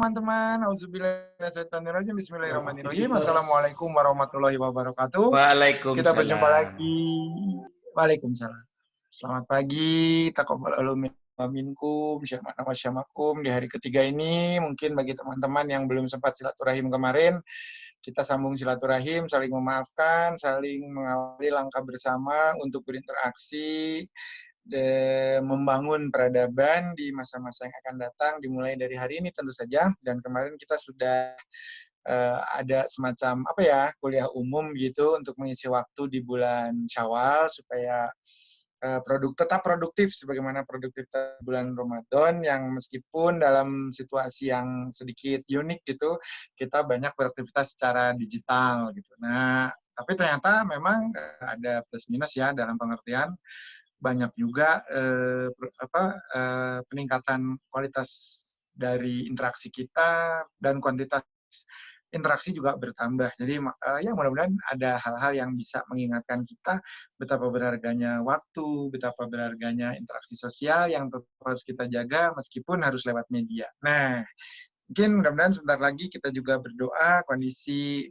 teman-teman. Auzubillahiminasyaitonirrajim. Bismillahirrahmanirrahim. Assalamualaikum warahmatullahi wabarakatuh. Kita berjumpa Waalaikumsalam. lagi. Waalaikumsalam. Selamat pagi. Taqabbalallahu minkum, syama'na wa syamakum. Di hari ketiga ini, mungkin bagi teman-teman yang belum sempat silaturahim kemarin, kita sambung silaturahim, saling memaafkan, saling mengawali langkah bersama untuk berinteraksi, membangun peradaban di masa-masa yang akan datang, dimulai dari hari ini tentu saja. Dan kemarin kita sudah ada semacam kuliah umum gitu untuk mengisi waktu di bulan Syawal supaya tetap produktif sebagaimana produktivitas bulan Ramadan, yang meskipun dalam situasi yang sedikit unik gitu, kita banyak beraktivitas secara digital gitu. Nah, tapi ternyata memang ada plus minus ya, dalam pengertian banyak juga peningkatan kualitas dari interaksi kita dan kuantitas interaksi juga bertambah. Jadi ya mudah-mudahan ada hal-hal yang bisa mengingatkan kita betapa berharganya waktu, betapa berharganya interaksi sosial yang tetap harus kita jaga meskipun harus lewat media. Nah, mungkin mudah-mudahan sebentar lagi kita juga berdoa kondisi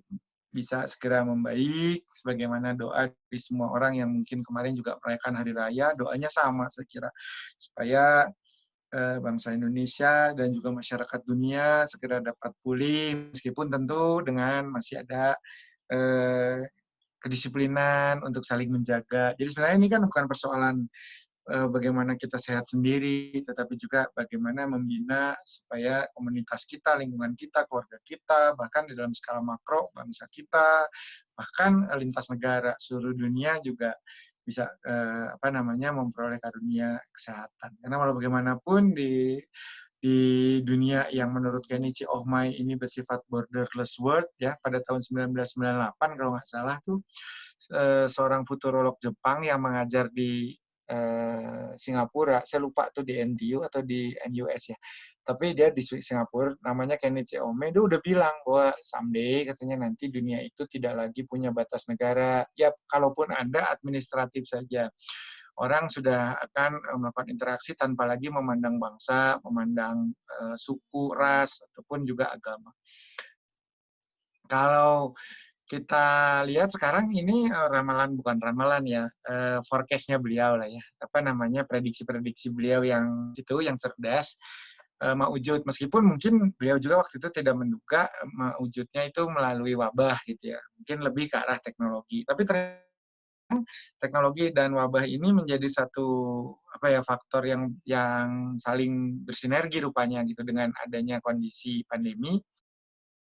bisa segera membaik, sebagaimana doa dari semua orang yang mungkin kemarin juga merayakan Hari Raya, doanya sama saya kira, supaya bangsa Indonesia dan juga masyarakat dunia segera dapat pulih, meskipun tentu dengan masih ada kedisiplinan untuk saling menjaga. Jadi sebenarnya ini kan bukan persoalan bagaimana kita sehat sendiri, tetapi juga bagaimana membina supaya komunitas kita, lingkungan kita, keluarga kita, bahkan di dalam skala makro, bangsa kita, bahkan lintas negara, seluruh dunia juga bisa memperoleh karunia kesehatan. Karena walau bagaimanapun di dunia yang menurut Kenichi Ohmae ini bersifat borderless world ya, pada tahun 1998 kalau nggak salah tuh seorang futurolog Jepang yang mengajar di Singapura, saya lupa tuh di NTU atau di NUS ya, tapi dia di Singapura, namanya Kenichi Ohmae, dia udah bilang bahwa someday katanya nanti dunia itu tidak lagi punya batas negara, ya kalaupun ada administratif saja. Orang sudah akan melakukan interaksi tanpa lagi memandang bangsa, memandang suku, ras, ataupun juga agama. Kalau kita lihat sekarang ini bukan ramalan ya, forecast-nya beliau lah ya, prediksi-prediksi beliau yang cerdas, mewujud, meskipun mungkin beliau juga waktu itu tidak menduga mewujudnya itu melalui wabah gitu ya, mungkin lebih ke arah teknologi, tapi teknologi dan wabah ini menjadi satu faktor yang saling bersinergi rupanya gitu. Dengan adanya kondisi pandemi,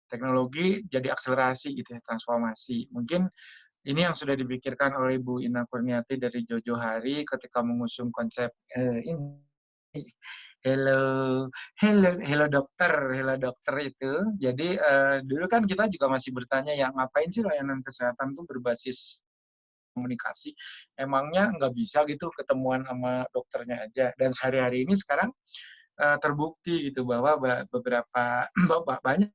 teknologi jadi akselerasi gitu ya, transformasi. Mungkin ini yang sudah dipikirkan oleh Bu Ina Kurniati dari Jojo Hari ketika mengusung konsep ini. Hello dokter itu. Jadi dulu kan kita juga masih bertanya ya, ngapain sih layanan kesehatan itu berbasis komunikasi, emangnya nggak bisa gitu ketemuan sama dokternya aja. Dan sehari-hari ini sekarang terbukti gitu bahwa beberapa banyak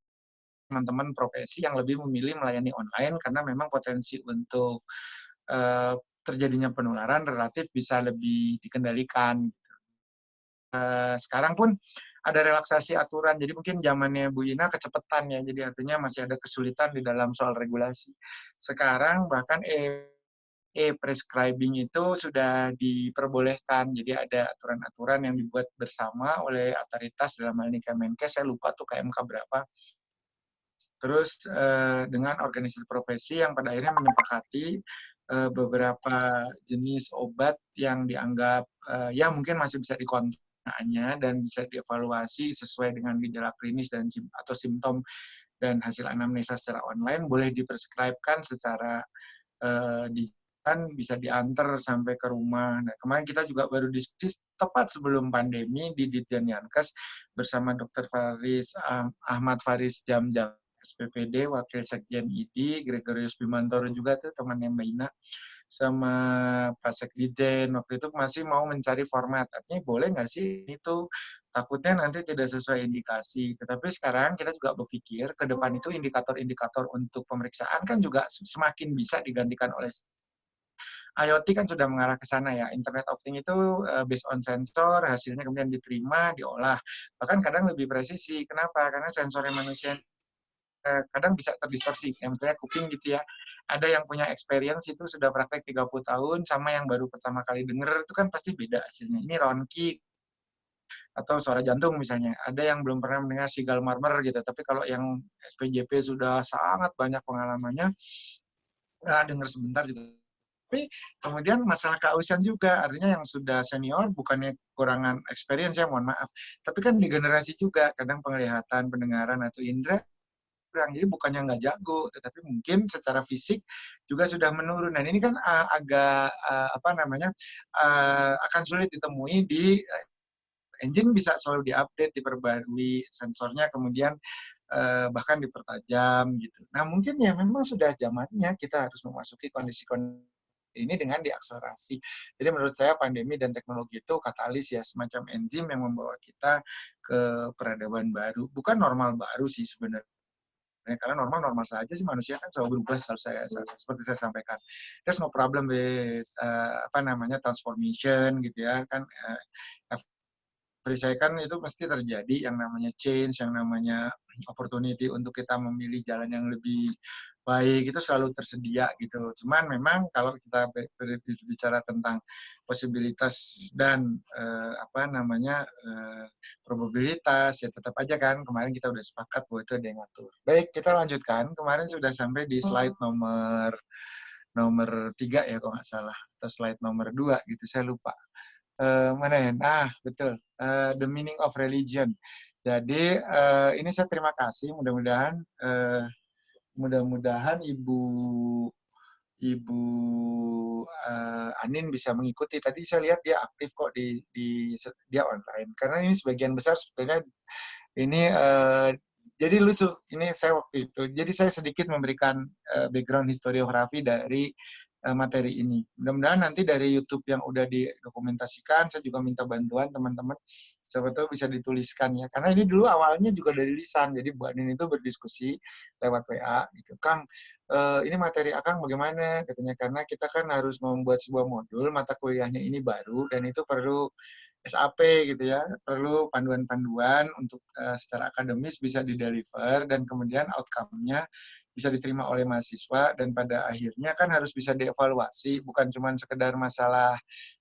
teman-teman profesi yang lebih memilih melayani online karena memang potensi untuk terjadinya penularan relatif bisa lebih dikendalikan. Sekarang pun ada relaksasi aturan, jadi mungkin zamannya Bu Ina kecepatan ya, jadi artinya masih ada kesulitan di dalam soal regulasi. Sekarang bahkan e-prescribing itu sudah diperbolehkan, jadi ada aturan-aturan yang dibuat bersama oleh otoritas, dalam hal ini Kemenkes, saya lupa tuh KMK berapa, terus dengan organisasi profesi yang pada akhirnya menyepakati beberapa jenis obat yang dianggap ya mungkin masih bisa dikontrol dan bisa dievaluasi sesuai dengan gejala klinis dan atau simptom dan hasil anamnesa secara online, boleh diprescribekan secara bisa diantar sampai ke rumah. Nah, kemarin kita juga baru diskusi tepat sebelum pandemi di Ditjen Yankes bersama Dr. Ahmad Faris Jamjam, SPPD, Wakil Sekjen ID, Gregorius Bimantoro juga tuh temannya Mbak Ina, sama Pak Sekjen waktu itu masih mau mencari format. Artinya boleh nggak sih itu? Takutnya nanti tidak sesuai indikasi. Tetapi sekarang kita juga berpikir ke depan itu indikator-indikator untuk pemeriksaan kan juga semakin bisa digantikan oleh IoT kan sudah mengarah ke sana ya. Internet of Things itu based on sensor, hasilnya kemudian diterima, diolah. Bahkan kadang lebih presisi. Kenapa? Karena sensornya manusia kadang bisa terdistorsi. Misalnya kuping gitu ya. Ada yang punya experience itu sudah praktek 30 tahun, sama yang baru pertama kali denger, itu kan pasti beda hasilnya. Ini ronki atau suara jantung misalnya. Ada yang belum pernah mendengar sigal marmer gitu. Tapi kalau yang SPJP sudah sangat banyak pengalamannya, dengar sebentar juga. Tapi kemudian masalah keausian juga, artinya yang sudah senior bukannya kurangan experience ya, mohon maaf. Tapi kan di generasi juga, kadang penglihatan, pendengaran, atau indera kurang. Jadi bukannya nggak jago, tetapi mungkin secara fisik juga sudah menurun. Dan ini kan agak akan sulit ditemui di engine. Bisa selalu diupdate, diperbarui sensornya, kemudian bahkan dipertajam gitu. Nah mungkin ya memang sudah zamannya kita harus memasuki kondisi-kondisi ini dengan diakselerasi. Jadi menurut saya pandemi dan teknologi itu katalis ya, semacam enzim yang membawa kita ke peradaban baru. Bukan normal baru sih sebenarnya. Karena normal-normal saja sih, manusia kan selalu berubah, seperti saya sampaikan. There's no problem with transformation gitu ya kan. Saya kan itu pasti terjadi yang namanya change, yang namanya opportunity untuk kita memilih jalan yang lebih baik itu selalu tersedia gitu. Cuman memang kalau kita bicara tentang posibilitas dan probabilitas ya tetap aja kan kemarin kita udah sepakat bahwa itu ada yang ngatur. Baik, kita lanjutkan. Kemarin sudah sampai di slide nomor 3 ya kalau nggak salah, atau slide nomor 2 gitu, saya lupa. Mana ya? Betul. The meaning of religion. Jadi ini saya terima kasih. Mudah-mudahan Ibu Anin bisa mengikuti. Tadi saya lihat dia aktif kok dia online. Karena ini sebagian besar sebetulnya ini jadi lucu. Ini saya waktu itu. Jadi saya sedikit memberikan background historiografi dari materi ini. Mudah-mudahan nanti dari YouTube yang udah didokumentasikan, saya juga minta bantuan teman-teman, siapa tahu bisa dituliskan ya. Karena ini dulu awalnya juga dari lisan, jadi Bu Anin itu berdiskusi lewat WA gitu. Kang, ini materi Akang bagaimana? Katanya karena kita kan harus membuat sebuah modul, mata kuliahnya ini baru, dan itu perlu SAP gitu ya, perlu panduan-panduan untuk secara akademis bisa dideliver dan kemudian outcome-nya bisa diterima oleh mahasiswa dan pada akhirnya kan harus bisa dievaluasi, bukan cuma sekedar masalah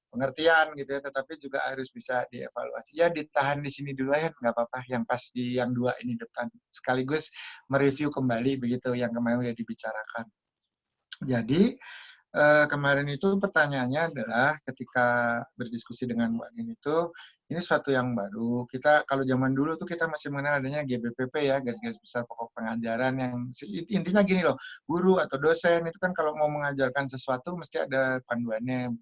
pengertian gitu ya, tetapi juga harus bisa dievaluasi. Ya ditahan di sini dulu ya, nggak apa-apa, yang pas di yang 2 ini depan. Sekaligus mereview kembali begitu yang kemarin udah dibicarakan. Jadi kemarin itu pertanyaannya adalah ketika berdiskusi dengan Bu Anin itu, ini suatu yang baru. Kita kalau zaman dulu tuh kita masih mengenal adanya GBPP ya, garis-garis besar pokok pengajaran, yang intinya gini loh, guru atau dosen itu kan kalau mau mengajarkan sesuatu mesti ada panduannya,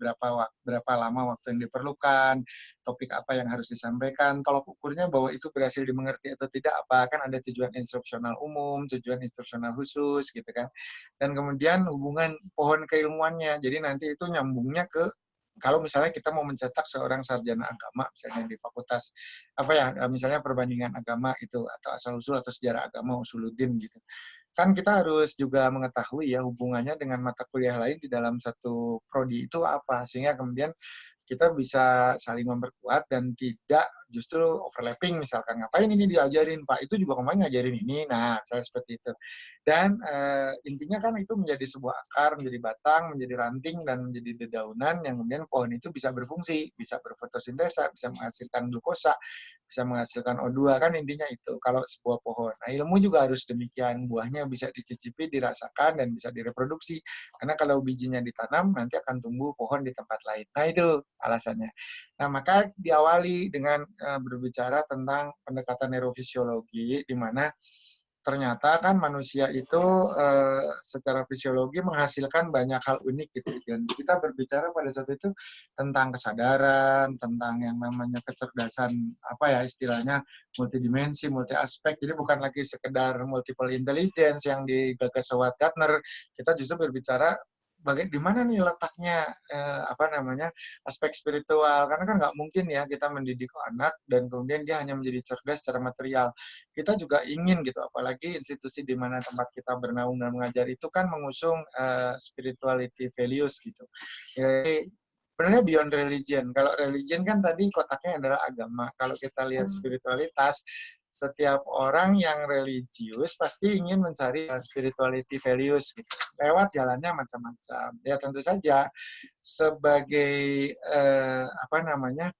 berapa lama waktu yang diperlukan, topik apa yang harus disampaikan, tolok ukurnya bahwa itu berhasil dimengerti atau tidak apa, kan ada tujuan instruksional umum, tujuan instruksional khusus gitu kan. Dan kemudian hubungan pohon keilmuannya. Jadi nanti itu nyambungnya ke kalau misalnya kita mau mencetak seorang sarjana agama misalnya di fakultas misalnya perbandingan agama itu atau asal usul atau sejarah agama usuluddin gitu. Kan kita harus juga mengetahui ya hubungannya dengan mata kuliah lain di dalam satu prodi itu apa sehingga kemudian kita bisa saling memperkuat dan tidak justru overlapping, misalkan ngapain ini diajarin Pak, itu juga kemarin ngajarin ini, nah misalnya seperti itu. Dan intinya kan itu menjadi sebuah akar, menjadi batang, menjadi ranting, dan menjadi dedaunan yang kemudian pohon itu bisa berfungsi, bisa berfotosintesa, bisa menghasilkan glukosa, bisa menghasilkan O2, kan intinya itu kalau sebuah pohon. Nah ilmu juga harus demikian, buahnya bisa dicicipi, dirasakan, dan bisa direproduksi. Karena kalau bijinya ditanam, nanti akan tumbuh pohon di tempat lain. Nah itu alasannya. Nah maka diawali dengan berbicara tentang pendekatan neurofisiologi, di mana ternyata kan manusia itu secara fisiologi menghasilkan banyak hal unik gitu. Dan kita berbicara pada saat itu tentang kesadaran, tentang yang namanya kecerdasan, istilahnya multidimensi, multi aspek. Jadi bukan lagi sekedar multiple intelligence yang digagas Howard Gardner. Kita justru berbicara di mana nih letaknya apa namanya aspek spiritual, karena kan nggak mungkin ya kita mendidik anak dan kemudian dia hanya menjadi cerdas secara material. Kita juga ingin gitu, apalagi institusi di mana tempat kita bernaung dan mengajar itu kan mengusung spirituality values gitu. Jadi sebenarnya beyond religion. Kalau religion kan tadi kotaknya adalah agama. Kalau kita lihat spiritualitas, setiap orang yang religius pasti ingin mencari spirituality values gitu. Lewat jalannya macam-macam. Ya tentu saja sebagai apa namanya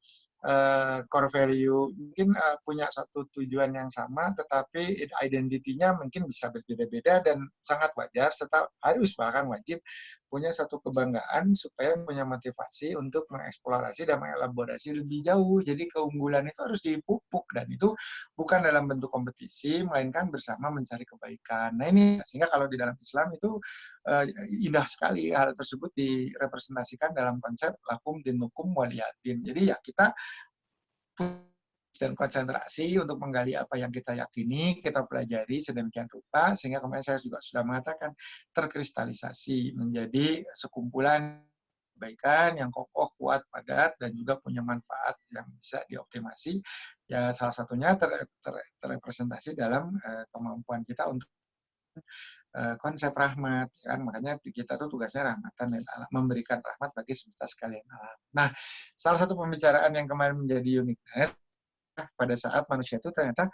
core value mungkin punya satu tujuan yang sama, tetapi identitinya mungkin bisa berbeda-beda dan sangat wajar serta harus bahkan wajib punya satu kebanggaan supaya punya motivasi untuk mengeksplorasi dan mengelaborasi lebih jauh. Jadi keunggulan itu harus dipupuk dan itu bukan dalam bentuk kompetisi, melainkan bersama mencari kebaikan. Nah ini sehingga kalau di dalam Islam itu indah sekali hal tersebut direpresentasikan dalam konsep lakum dinukum waliyatin. Jadi ya kita dan konsentrasi untuk menggali apa yang kita yakini, kita pelajari sedemikian rupa, sehingga kemarin saya juga sudah mengatakan terkristalisasi menjadi sekumpulan kebaikan yang kokoh, kuat, padat, dan juga punya manfaat yang bisa dioptimasi. Ya salah satunya terrepresentasi dalam kemampuan kita untuk konsep rahmat, kan makanya kita tuh tugasnya rahmatan lil alam, memberikan rahmat bagi semesta sekalian alam. Nah, salah satu pembicaraan yang kemarin menjadi uniqueness pada saat manusia itu ternyata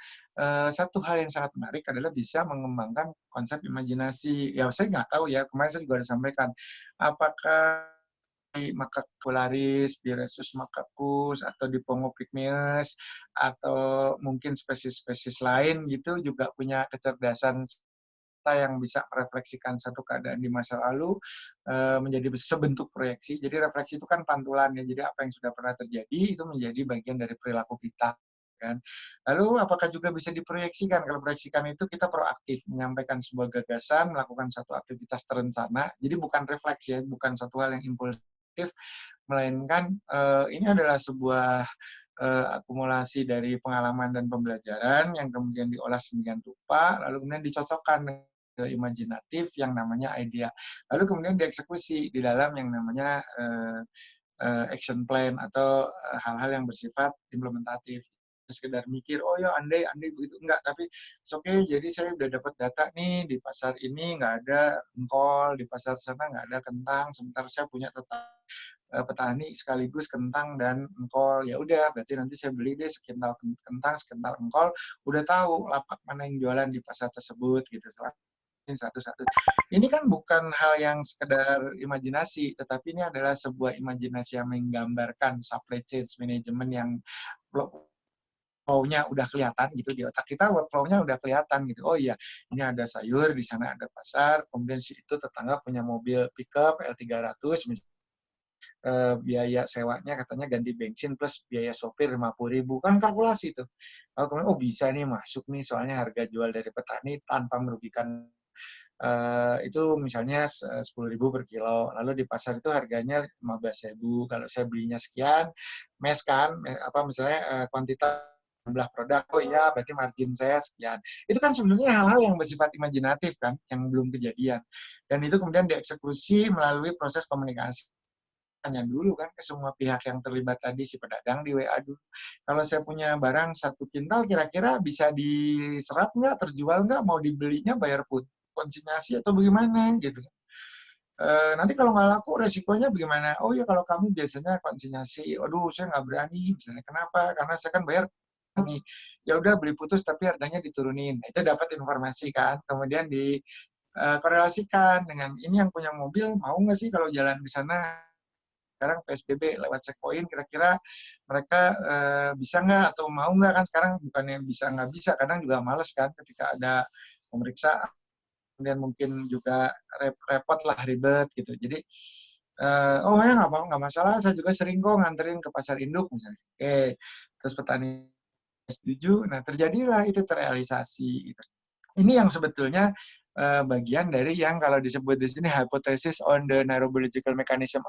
satu hal yang sangat menarik adalah bisa mengembangkan konsep imajinasi. Ya saya nggak tahu ya, kemarin saya juga ada sampaikan, apakah di Macaca polaris, di Rhesus macacus, atau di Pongo pygmaeus, atau mungkin spesies-spesies lain gitu juga punya kecerdasan yang bisa merefleksikan satu keadaan di masa lalu menjadi sebentuk proyeksi. Jadi refleksi itu kan pantulan ya. Jadi apa yang sudah pernah terjadi itu menjadi bagian dari perilaku kita kan. Lalu apakah juga bisa diproyeksikan? Kalau proyeksikan itu kita proaktif menyampaikan sebuah gagasan, melakukan satu aktivitas terencana. Jadi bukan refleksi ya, bukan satu hal yang impulsif, melainkan ini adalah sebuah akumulasi dari pengalaman dan pembelajaran yang kemudian diolah sedemikian rupa, lalu kemudian dicocokkan ke imajinatif yang namanya idea. Lalu kemudian dieksekusi di dalam yang namanya action plan atau hal-hal yang bersifat implementatif. Sekedar mikir, oh ya andai begitu. Enggak, tapi oke, jadi saya udah dapat data nih, di pasar ini nggak ada engkol, di pasar sana nggak ada kentang, sementara saya punya petani sekaligus kentang dan engkol. Ya udah, berarti nanti saya beli deh sekintal kentang, sekintal engkol, udah tahu lapak mana yang jualan di pasar tersebut gitu. Satu-satu. Ini kan bukan hal yang sekedar imajinasi, tetapi ini adalah sebuah imajinasi yang menggambarkan supply chain management yang workflow-nya udah kelihatan gitu di otak kita, workflow-nya udah kelihatan gitu. Oh iya, ini ada sayur, di sana ada pasar, kemudian si itu tetangga punya mobil pickup L300, biaya sewanya katanya ganti bensin plus biaya sopir 50.000, kan kalkulasi tuh. Kalau kemudian oh bisa nih masuk nih soalnya harga jual dari petani tanpa merugikan itu misalnya 10.000 per kilo, lalu di pasar itu harganya 15.000. Kalau saya belinya sekian, mes kan, apa misalnya kuantitas jumlah produk, oh iya berarti margin saya sekian. Itu kan sebenarnya hal-hal yang bersifat imajinatif kan, yang belum kejadian. Dan itu kemudian dieksekusi melalui proses komunikasi. Tanya dulu kan ke semua pihak yang terlibat tadi, si pedagang di WA dulu. Kalau saya punya barang 1 kintal, kira-kira bisa diserap nggak, terjual nggak, mau dibelinya bayar konsinyasi atau bagaimana gitu. Nanti kalau nggak laku resikonya bagaimana? Oh ya kalau kamu biasanya konsinyasi, aduh saya nggak berani, misalnya kenapa? Karena saya kan bayar nih, ya udah beli putus tapi harganya diturunin. Nah, itu dapat informasi kan, kemudian dikorelasikan dengan ini yang punya mobil mau nggak sih kalau jalan ke sana sekarang PSBB lewat checkpoint, kira-kira mereka bisa nggak atau mau nggak, kan sekarang bukannya bisa nggak bisa, kadang juga males kan ketika ada pemeriksaan, kemudian mungkin juga repot lah, ribet gitu. Jadi oh ya nggak masalah, saya juga sering kok nganterin ke pasar induk misalnya. Oke, terus petani setuju, nah terjadilah itu terrealisasi. Gitu. Ini yang sebetulnya bagian dari yang kalau disebut di sini hypothesis on the neurobiological mechanism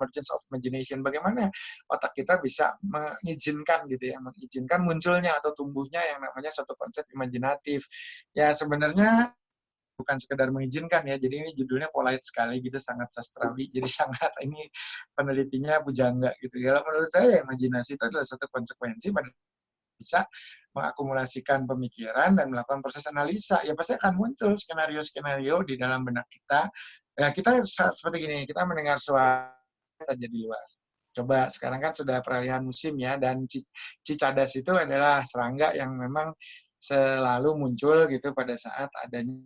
emergence of imagination. Bagaimana otak kita bisa mengizinkan gitu ya, mengizinkan munculnya atau tumbuhnya yang namanya suatu konsep imajinatif. Ya sebenarnya bukan sekedar mengizinkan ya, jadi ini judulnya polite sekali gitu, sangat sastrawi, jadi sangat ini penelitinya pujangga gitu. Ya menurut saya imajinasi itu adalah satu konsekuensi pada bisa mengakumulasikan pemikiran dan melakukan proses analisa. Ya pasti akan muncul skenario-skenario di dalam benak kita. Ya kita seperti gini, kita mendengar suara saja di luar. Coba sekarang kan sudah peralihan musim ya, dan cicadas itu adalah serangga yang memang selalu muncul gitu pada saat adanya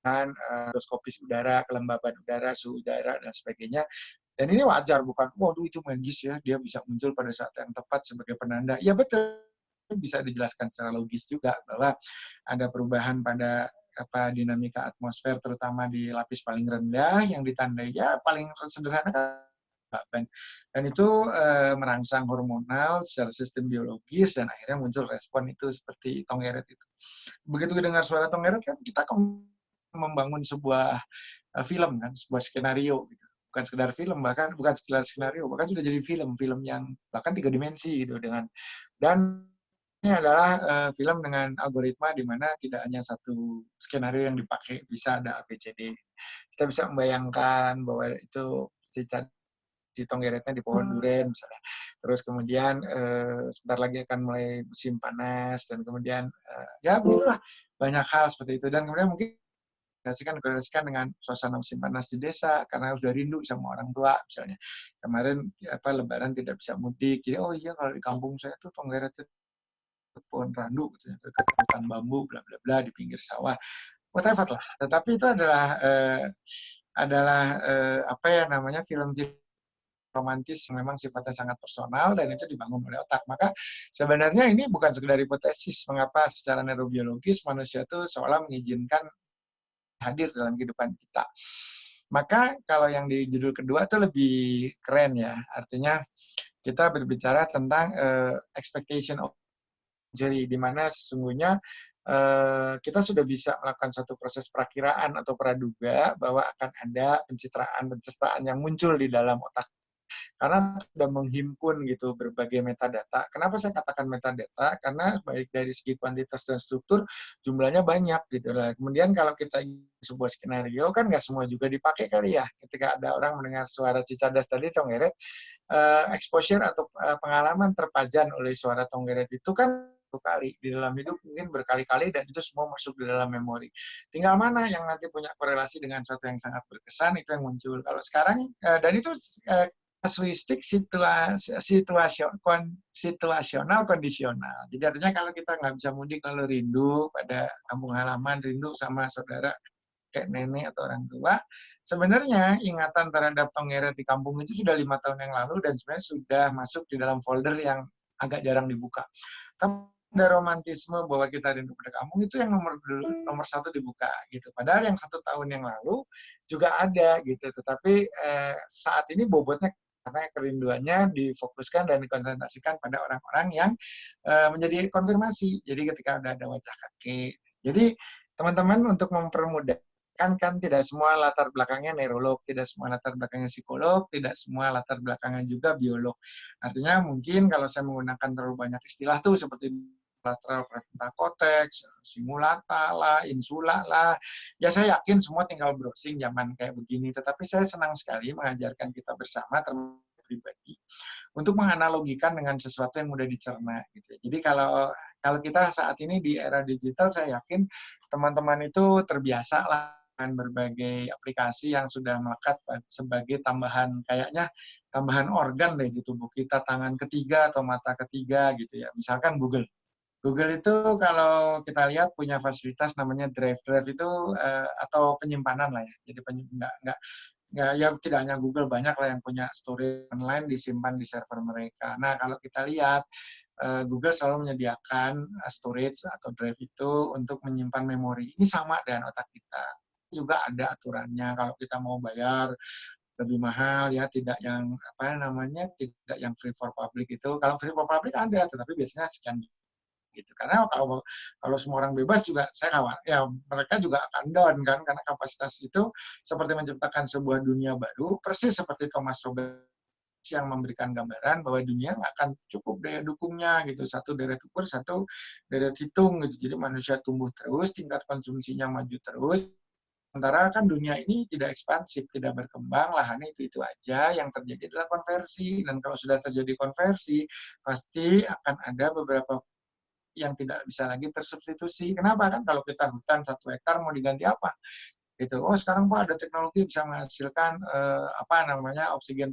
endoskopis udara, kelembaban udara, suhu udara, dan sebagainya. Dan ini wajar, bukan, waduh itu magis ya, dia bisa muncul pada saat yang tepat sebagai penanda. Ya betul, bisa dijelaskan secara logis juga bahwa ada perubahan pada dinamika atmosfer, terutama di lapis paling rendah yang ditandai ya paling sederhana kan, dan itu merangsang hormonal secara sistem biologis dan akhirnya muncul respon itu seperti Tonggeret itu. Begitu dengar suara Tonggeret kan kita membangun sebuah film kan, sebuah skenario gitu. Bukan sekedar film, bahkan bukan sekedar skenario, bahkan sudah jadi film yang bahkan 3 dimensi gitu, dan ini adalah film dengan algoritma di mana tidak hanya satu skenario yang dipakai, bisa ada ABCD. Kita bisa membayangkan bahwa itu si Tonggeretnya di pohon duren misalnya. Terus kemudian sebentar lagi akan mulai musim panas, dan kemudian ya begitulah banyak hal seperti itu. Dan kemudian mungkin koordinasikan dengan suasana musim panas di desa karena sudah rindu sama orang tua misalnya. Kemarin Lebaran tidak bisa mudik, jadi oh iya kalau di kampung saya tuh Tonggeret itu pohon randu gitu ya, dekat hutan bambu bla bla bla di pinggir sawah. Whatever lah. Tetapi itu adalah apa ya namanya, film-film romantis yang memang sifatnya sangat personal dan itu dibangun oleh otak. Maka sebenarnya ini bukan sekedar hipotesis mengapa secara neurobiologis manusia itu seolah mengizinkan hadir dalam kehidupan kita. Maka kalau yang di judul kedua itu lebih keren ya, artinya kita berbicara tentang expectation of injury, di mana sesungguhnya kita sudah bisa melakukan satu proses perakiraan atau praduga bahwa akan ada pencitraan yang muncul di dalam otak karena sudah menghimpun gitu berbagai metadata. Kenapa saya katakan metadata? Karena baik dari segi kuantitas dan struktur jumlahnya banyak gitu lah. Kemudian kalau kita sebuah skenario kan nggak semua juga dipakai kali ya. Ketika ada orang mendengar suara cicadas tadi Tonggeret, exposure atau pengalaman terpajan oleh suara Tonggeret itu kan satu kali di dalam hidup, mungkin berkali-kali, dan itu semua masuk di dalam memori. Tinggal mana yang nanti punya korelasi dengan sesuatu yang sangat berkesan itu yang muncul. Kalau sekarang dan itu kasuistik situasional kondisional. Jadi artinya kalau kita nggak bisa mudik lalu rindu pada kampung halaman, rindu sama saudara kayak nenek atau orang tua, sebenarnya ingatan terhadap Tonggeret di kampung itu sudah 5 tahun yang lalu dan sebenarnya sudah masuk di dalam folder yang agak jarang dibuka. Tapi ada romantisme bahwa kita rindu pada kampung itu yang nomor satu dibuka gitu. Padahal yang 1 tahun yang lalu juga ada gitu. Tetapi saat ini bobotnya karena kerinduannya difokuskan dan dikonsentrasikan pada orang-orang yang menjadi konfirmasi. Jadi ketika ada wajah kakek. Jadi teman-teman untuk mempermudah kan tidak semua latar belakangnya neurolog, tidak semua latar belakangnya psikolog, tidak semua latar belakangnya juga biolog. Artinya mungkin kalau saya menggunakan terlalu banyak istilah tuh seperti lateral prefrontal cortex, simulata lah, insula lah, ya saya yakin semua tinggal browsing zaman kayak begini. Tetapi saya senang sekali mengajarkan kita bersama termasuk pribadi untuk menganalogikan dengan sesuatu yang mudah dicerna gitu. Jadi kalau kita saat ini di era digital, saya yakin teman-teman itu terbiasa lah dengan berbagai aplikasi yang sudah melekat sebagai tambahan, kayaknya tambahan organ deh di tubuh kita, tangan ketiga atau mata ketiga gitu ya. Misalkan Google. Google itu kalau kita lihat punya fasilitas namanya Drive. Drive itu atau penyimpanan lah ya. Jadi nggak ya, tidak hanya Google, banyak lah yang punya storage online disimpan di server mereka. Nah kalau kita lihat Google selalu menyediakan storage atau drive itu untuk menyimpan memori. Ini sama dengan otak kita. Juga ada aturannya kalau kita mau bayar lebih mahal ya, tidak yang tidak yang free for public itu. Kalau free for public ada, tetapi biasanya sekian gitu. Karena kalau semua orang bebas juga saya khawatir ya mereka juga akan down kan, karena kapasitas itu seperti menciptakan sebuah dunia baru, persis seperti Thomas Robert yang memberikan gambaran bahwa dunia nggak akan cukup daya dukungnya gitu, satu deret ukur, satu deret hitung gitu. Jadi manusia tumbuh terus, tingkat konsumsinya maju terus, Sementara kan dunia ini tidak ekspansif, tidak berkembang, lahannya itu-itu aja, yang terjadi adalah konversi. Dan kalau sudah terjadi konversi, pasti akan ada beberapa yang tidak bisa lagi tersubstitusi. Kenapa? Kan kalau kita hutan 1 hektar mau diganti apa? Gitu. Oh, sekarang Pak ada teknologi bisa menghasilkan apa namanya oksigen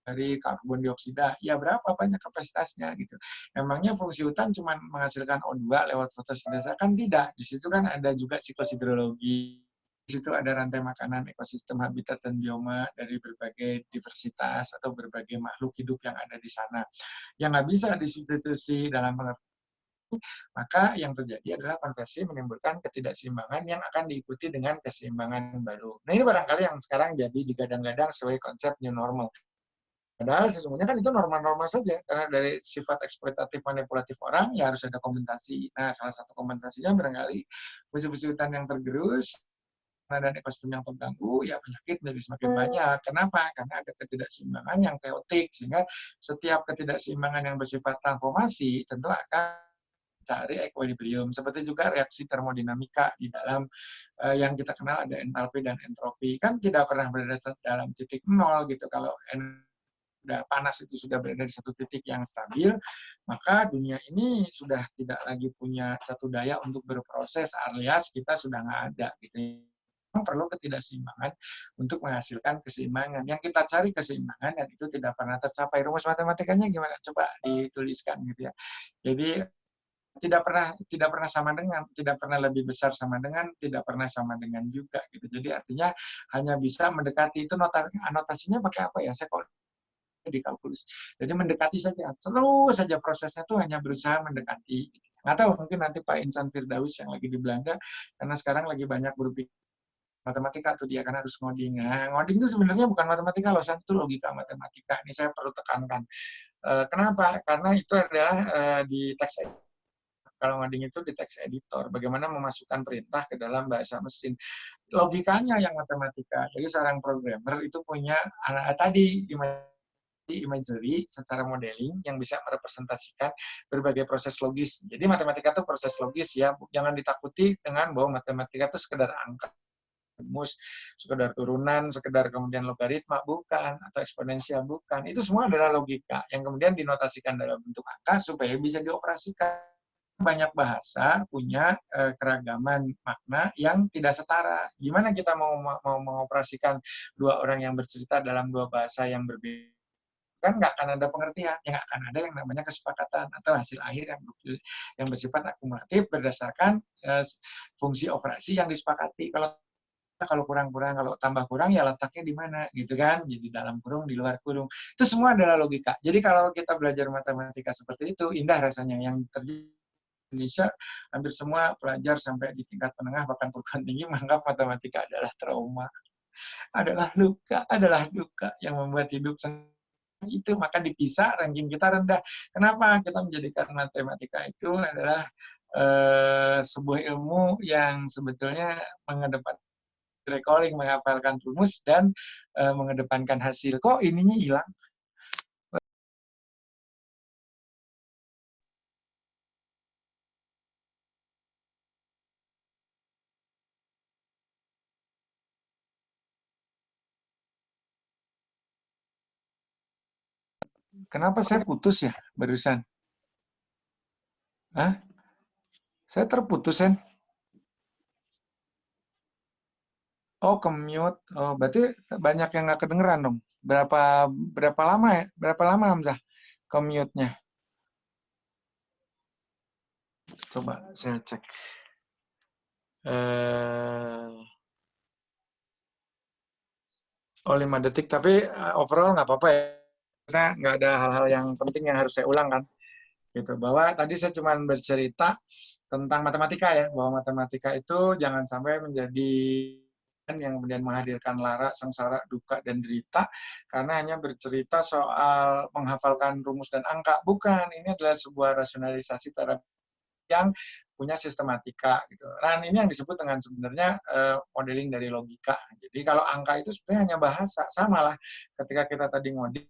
dari karbon dioksida. Ya berapa banyak kapasitasnya gitu. Emangnya fungsi hutan cuma menghasilkan O2 lewat fotosintesa? Kan tidak. Di situ kan ada juga siklus hidrologi. Di situ ada rantai makanan, ekosistem, habitat, dan bioma dari berbagai diversitas atau berbagai makhluk hidup yang ada di sana. Yang nggak bisa disubstitusi dalam pengertian, maka yang terjadi adalah konversi menimbulkan ketidakseimbangan yang akan diikuti dengan keseimbangan baru. Nah ini barangkali yang sekarang jadi digadang-gadang sebagai konsep new normal. Padahal sesungguhnya kan itu normal-normal saja, karena dari sifat eksploitatif manipulatif orang, ya harus ada kompensasi. Nah, salah satu kompensasinya barangkali fungsi-fungsi hutan yang tergerus, dan ekosistem yang terganggu, ya penyakit jadi semakin banyak. Kenapa? Karena ada ketidakseimbangan yang keotik, sehingga setiap ketidakseimbangan yang bersifat transformasi tentu akan cari equilibrium. Seperti juga reaksi termodinamika di dalam yang kita kenal ada entalpi dan entropi. Kan tidak pernah berada dalam titik nol gitu. Kalau udah panas itu sudah berada di satu titik yang stabil, maka dunia ini sudah tidak lagi punya satu daya untuk berproses, alias kita sudah nggak ada gitu. Perlu ketidakseimbangan untuk menghasilkan keseimbangan. Yang kita cari keseimbangan dan itu tidak pernah tercapai. Rumus matematikanya gimana? Coba dituliskan gitu ya. Jadi tidak pernah sama dengan, tidak pernah lebih besar sama dengan, tidak pernah sama dengan juga gitu. Jadi artinya hanya bisa mendekati. Itu anotasinya pakai apa ya? Saya di kalkulus. Jadi mendekati saja, terus saja prosesnya tuh hanya berusaha mendekati. Nggak tahu, mungkin nanti Pak Insan Firdaus yang lagi di Belanda, karena sekarang lagi banyak berpikir matematika tuh dia kan harus ngoding. Nah, ngoding itu sebenarnya bukan matematika loh, itu logika matematika. Ini saya perlu tekankan. Kenapa? Karena itu adalah di teks editor. Kalau ngoding itu di teks editor, bagaimana memasukkan perintah ke dalam bahasa mesin. Logikanya yang matematika. Jadi seorang programmer itu punya tadi imagery secara modeling yang bisa merepresentasikan berbagai proses logis. Jadi matematika itu proses logis ya, jangan ditakuti dengan bahwa matematika itu sekedar angka, rumus, sekedar turunan, sekedar kemudian logaritma, bukan, atau eksponensial, bukan. Itu semua adalah logika yang kemudian dinotasikan dalam bentuk angka supaya bisa dioperasikan. Banyak bahasa punya keragaman makna yang tidak setara. Gimana kita mau mengoperasikan dua orang yang bercerita dalam dua bahasa yang berbeda? Kan nggak akan ada pengertian, ya nggak akan ada yang namanya kesepakatan atau hasil akhir yang bersifat akumulatif berdasarkan fungsi operasi yang disepakati. Kalau kurang-kurang, kalau tambah kurang ya letaknya di mana gitu kan, jadi dalam kurung, di luar kurung. Itu semua adalah logika. Jadi kalau kita belajar matematika seperti itu, indah rasanya. Yang terjadi di Indonesia, hampir semua pelajar sampai di tingkat menengah bahkan perguruan tinggi menganggap matematika adalah trauma, adalah luka, adalah duka yang membuat hidup itu, maka dipisah, ranking kita rendah. Kenapa? Kita menjadikan matematika itu adalah sebuah ilmu yang sebetulnya mengedepankan recalling, menghafalkan rumus, dan mengedepankan hasil. Kok ininya hilang? Kenapa saya putus ya barusan? Hah? Saya terputus, Sen? Oh, ke-mute. Oh, berarti banyak yang nggak kedengeran dong. Berapa berapa lama ya? Berapa lama, Hamzah, ke-mute-nya? Coba saya cek. Oh, 5 detik. Tapi overall nggak apa-apa ya. Karena nggak ada hal-hal yang penting yang harus saya ulang kan. Gitu. Bahwa tadi saya cuma bercerita tentang matematika ya. Bahwa matematika itu jangan sampai menjadi yang kemudian menghadirkan lara, sengsara, duka, dan derita karena hanya bercerita soal menghafalkan rumus dan angka. Bukan, ini adalah sebuah rasionalisasi terhadap yang punya sistematika gitu. Dan ini yang disebut dengan sebenarnya modeling dari logika. Jadi kalau angka itu sebenarnya hanya bahasa, samalah ketika kita tadi ngoding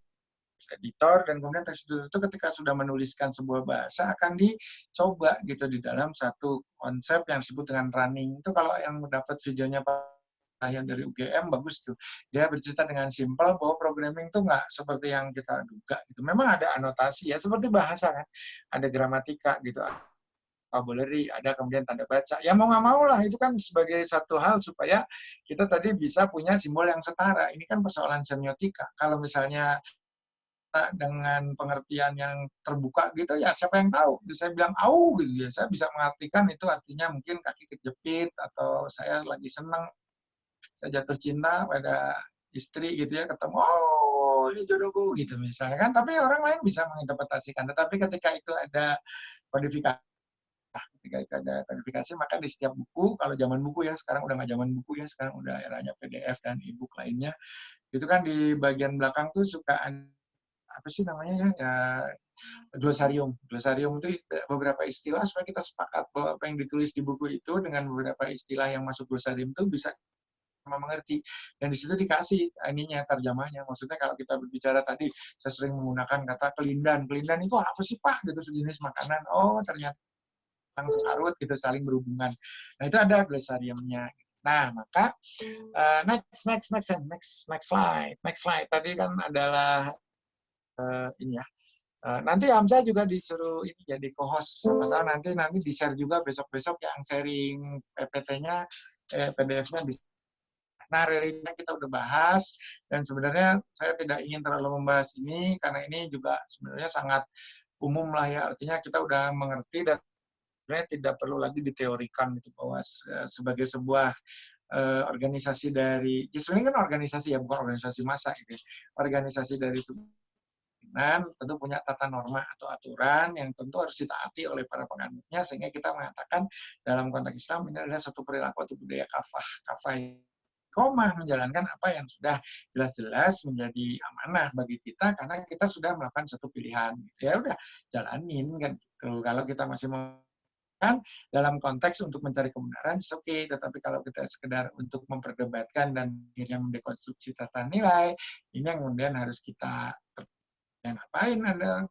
editor dan kemudian teks editor itu ketika sudah menuliskan sebuah bahasa akan dicoba gitu di dalam satu konsep yang disebut dengan running. Itu kalau yang mendapat videonya Pak yang dari UGM bagus tuh. Dia bercerita dengan simpel bahwa programming tuh nggak seperti yang kita duga gitu. Memang ada anotasi ya, seperti bahasa kan. Ada gramatika gitu, vocabulary, ada kemudian tanda baca. Ya mau nggak mau lah, itu kan sebagai satu hal supaya kita tadi bisa punya simbol yang setara. Ini kan persoalan semiotika. Kalau misalnya dengan pengertian yang terbuka gitu ya siapa yang tahu, saya bilang au gitu ya, saya bisa mengartikan itu artinya mungkin kaki kejepit atau saya lagi senang, saya jatuh cinta pada istri gitu ya, ketemu oh ini jodohku gitu misalnya kan, tapi orang lain bisa menginterpretasikan. Tetapi ketika itu ada kodifikasi, ketika itu ada kodifikasi, maka di setiap buku, kalau zaman buku ya, sekarang udah nggak zaman buku ya, sekarang udah eranya PDF dan e-book lainnya, itu kan di bagian belakang tuh suka apa sih namanya ya glosarium. Glosarium itu beberapa istilah supaya kita sepakat bahwa apa yang ditulis di buku itu dengan beberapa istilah yang masuk glosarium itu bisa sama mengerti. Dan di situ dikasih ininya terjemahnya. Maksudnya kalau kita berbicara tadi, saya sering menggunakan kata kelindan. Kelindan itu apa sih Pak? Gitu sejenis makanan. Oh ternyata langsung arut gitu saling berhubungan. Nah itu ada glosariumnya. Nah maka next slide. Tadi kan adalah ini ya. Nanti Hamzah juga disuruh ini jadi co-host. Nanti di-share juga besok-besok yang sharing PPT-nya, PDF-nya bisa. Nah, religinya kita udah bahas, dan sebenarnya saya tidak ingin terlalu membahas ini, karena ini juga sebenarnya sangat umum lah ya, artinya kita udah mengerti dan sebenarnya tidak perlu lagi diteorikan gitu, bahwa sebagai sebuah organisasi dari, ya sebenarnya kan organisasi ya, bukan organisasi massa gitu, organisasi dari tentu punya tata norma atau aturan yang tentu harus ditaati oleh para penganutnya, sehingga kita mengatakan dalam konteks Islam ini adalah satu perilaku atau budaya kafah komah menjalankan apa yang sudah jelas-jelas menjadi amanah bagi kita karena kita sudah melakukan satu pilihan. Ya udah jalanin kan gitu. Kalau kita masih kan dalam konteks untuk mencari kebenaran, oke. Tetapi kalau kita sekedar untuk memperdebatkan dan akhirnya mendekonstruksi tata nilai, ini yang kemudian harus kita yang ngapain Anda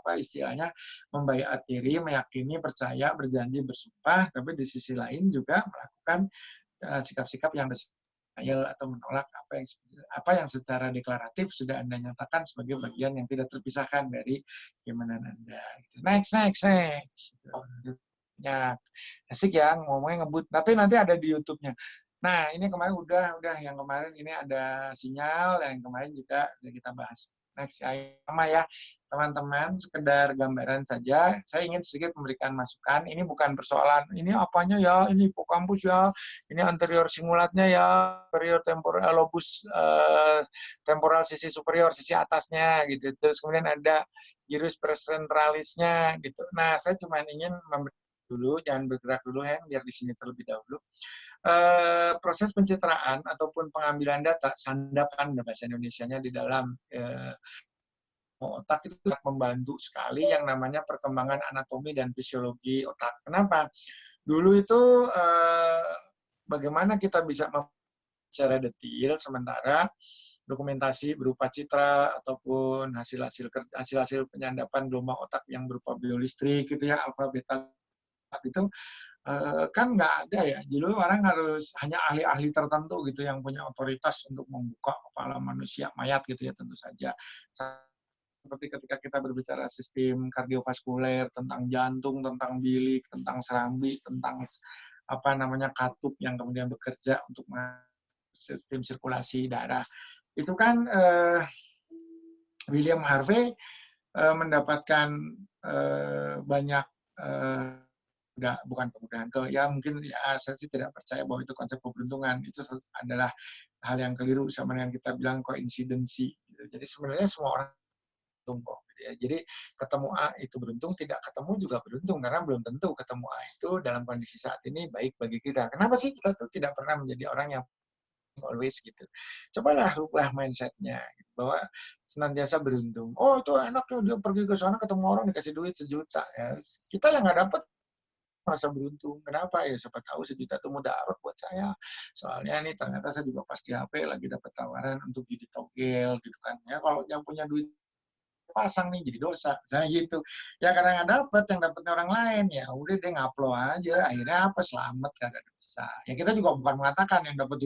apa istilahnya membaiat diri, meyakini, percaya, berjanji, bersumpah, tapi di sisi lain juga melakukan sikap-sikap yang atau menolak apa yang secara deklaratif sudah Anda nyatakan sebagai bagian yang tidak terpisahkan dari keimanan Anda. Next. Ya, asik ya ngomongnya ngebut. Tapi nanti ada di YouTube-nya. Nah, ini kemarin udah yang kemarin ini ada sinyal, yang kemarin juga udah kita bahas. Next sama ya, teman-teman, sekedar gambaran saja. Saya ingin sedikit memberikan masukan. Ini bukan persoalan, ini apanya ya, ini hipokampus ya, ini anterior singulatnya ya, superior temporal lobus temporal sisi superior, sisi atasnya gitu. Terus kemudian ada gyrus presentralisnya gitu. Nah, saya cuma ingin memberi dulu, jangan bergerak dulu ya, biar di sini terlebih dahulu. Proses pencitraan ataupun pengambilan data, sandapan bahasa Indonesianya di dalam otak itu sangat membantu sekali yang namanya perkembangan anatomi dan fisiologi otak. Kenapa? Dulu itu bagaimana kita bisa secara detail, sementara dokumentasi berupa citra ataupun hasil-hasil penyandapan gelombang otak yang berupa biolistrik gitu ya, alfa beta itu kan nggak ada ya. Dulu orang harus hanya ahli-ahli tertentu gitu yang punya otoritas untuk membuka kepala manusia mayat gitu ya, tentu saja. Seperti ketika kita berbicara sistem kardiovaskuler, tentang jantung, tentang bilik, tentang serambi, tentang apa namanya katup yang kemudian bekerja untuk sistem sirkulasi darah. Itu kan William Harvey mendapatkan banyak bukan kemudahan ya mungkin ya saya sih tidak percaya bahwa itu konsep keberuntungan, itu adalah hal yang keliru sama dengan kita bilang koinsidensi gitu. Jadi sebenarnya semua orang beruntung kok gitu ya. Jadi ketemu A itu beruntung, tidak ketemu juga beruntung karena belum tentu ketemu A itu dalam kondisi saat ini baik bagi kita. Kenapa sih kita tuh tidak pernah menjadi orang yang always gitu. Cobalah rubah mindset-nya gitu, bahwa senantiasa beruntung. Oh itu enak tuh dia pergi ke sana ketemu orang dikasih duit 1 juta ya. Kita yang nggak dapet merasa beruntung. Kenapa? Ya siapa tahu 1 juta itu mudarat buat saya. Soalnya nih ternyata saya juga pas di HP lagi dapat tawaran untuk jadi togel gitu kan. Ya kalau yang punya duit pasang nih jadi dosa. Misalnya gitu. Ya karena nggak dapet, yang dapetnya orang lain. Ya udah deh ngupload aja. Akhirnya apa? Selamat kagak dosa. Ya kita juga bukan mengatakan yang dapet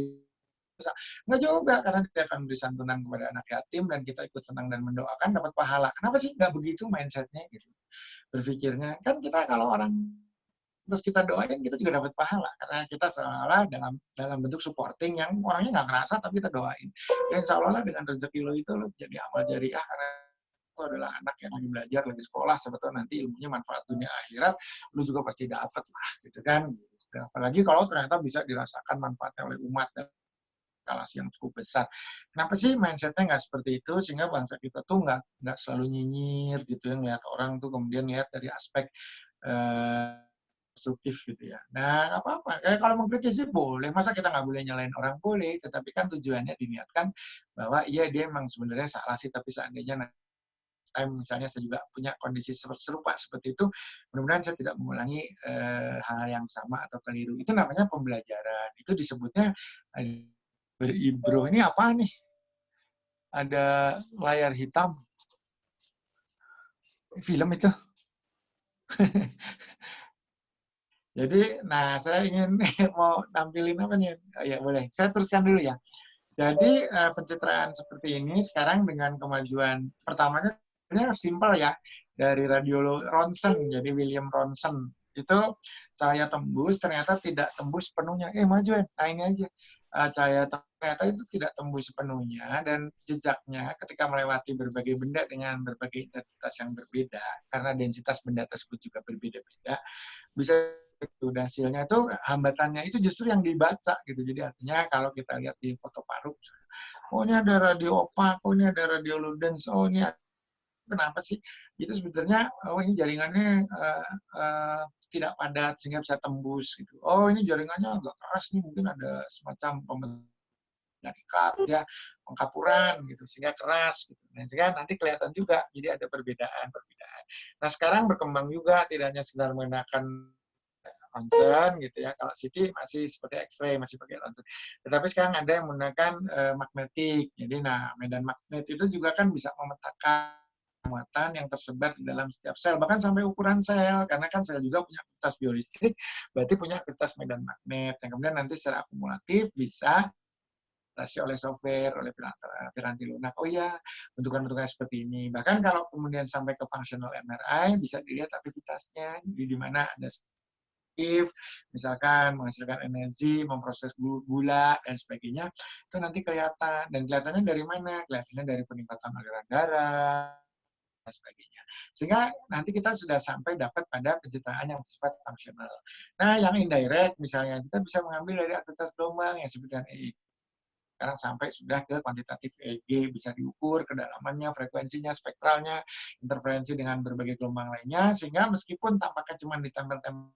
Enggak juga, karena dia akan beri santunan kepada anak yatim dan kita ikut senang dan mendoakan dapat pahala. Kenapa sih nggak begitu mindset-nya gitu? Berpikirnya. Kan kita kalau orang terus kita doain, kita juga dapat pahala karena kita seolah dalam dalam bentuk supporting yang orangnya nggak ngerasa tapi kita doain. Dan seolah-olah dengan rezeki lo itu lo jadi amal jariah karena itu adalah anak yang lagi belajar, lagi sekolah, sebetulnya nanti ilmunya manfaat dunia akhirat, lu juga pasti dapat lah, gitu kan. Apalagi kalau ternyata bisa dirasakan manfaatnya oleh umat dan eskalasi yang cukup besar. Kenapa sih mindset-nya nggak seperti itu? Sehingga bangsa kita tuh nggak selalu nyinyir gitu ya, ngeliat orang tuh kemudian lihat dari aspek konstruktif gitu ya. Nah, nggak apa-apa. Kalau mengkritisi boleh. Masa kita nggak boleh nyalain orang? Boleh. Tetapi kan tujuannya diniatkan bahwa iya dia emang sebenarnya salah sih, tapi seandainya time misalnya saya juga punya kondisi serupa seperti itu, mudah-mudahan saya tidak mengulangi hal yang sama atau keliru. Itu namanya pembelajaran. Itu disebutnya beribro. Ini apa nih? Ada layar hitam. Film itu. Jadi, nah saya ingin mau nampilin apa nih? Oh, ya boleh, saya teruskan dulu ya. Jadi pencitraan seperti ini sekarang dengan kemajuan pertamanya ini simpel ya, dari radiolog Ronson, jadi William Ronson itu cahaya tembus ternyata tidak tembus penuhnya. Maju nah ini aja. Cahaya ternyata itu tidak tembus sepenuhnya dan jejaknya ketika melewati berbagai benda dengan berbagai intensitas yang berbeda karena densitas benda tersebut juga berbeda-beda bisa itu hasilnya itu hambatannya itu justru yang dibaca gitu. Jadi artinya kalau kita lihat di foto paru, oh ini ada radio opak, oh ini ada radio ludens, oh ini kenapa sih? Itu sebetulnya oh ini jaringannya tidak padat sehingga bisa tembus gitu. Oh ini jaringannya agak keras nih, mungkin ada semacam ikat ya pengkapuran gitu sehingga keras gitu. Nah, sehingga nanti kelihatan juga jadi ada perbedaan. Nah sekarang berkembang juga tidak hanya sekedar menggunakan ronsen gitu ya. Kalau CT masih seperti X-ray, masih pakai ronsen. Tetapi sekarang ada yang menggunakan magnetik. Jadi nah medan magnet itu juga kan bisa memetakan muatan yang tersebar di dalam setiap sel, bahkan sampai ukuran sel, karena kan sel juga punya aktivitas biolistrik, berarti punya aktivitas medan magnet, yang kemudian nanti secara akumulatif bisa oleh software, oleh piranti lunak. Oh iya, bentukan-bentukan seperti ini. Bahkan kalau kemudian sampai ke functional MRI, bisa dilihat aktivitasnya, jadi di mana ada misalkan menghasilkan energi, memproses gula, dan sebagainya, itu nanti kelihatan. Dan kelihatannya dari mana? Kelihatannya dari peningkatan aliran darah, dan sebagainya. Sehingga nanti kita sudah sampai dapat pada pencitraan yang bersifat fungsional. Nah, yang indirect misalnya, kita bisa mengambil dari aktivitas gelombang yang seperti EEG. Sekarang sampai sudah ke kuantitatif EEG, bisa diukur kedalamannya, frekuensinya, spektralnya, interferensi dengan berbagai gelombang lainnya, sehingga meskipun tampaknya cuma ditempel-tempel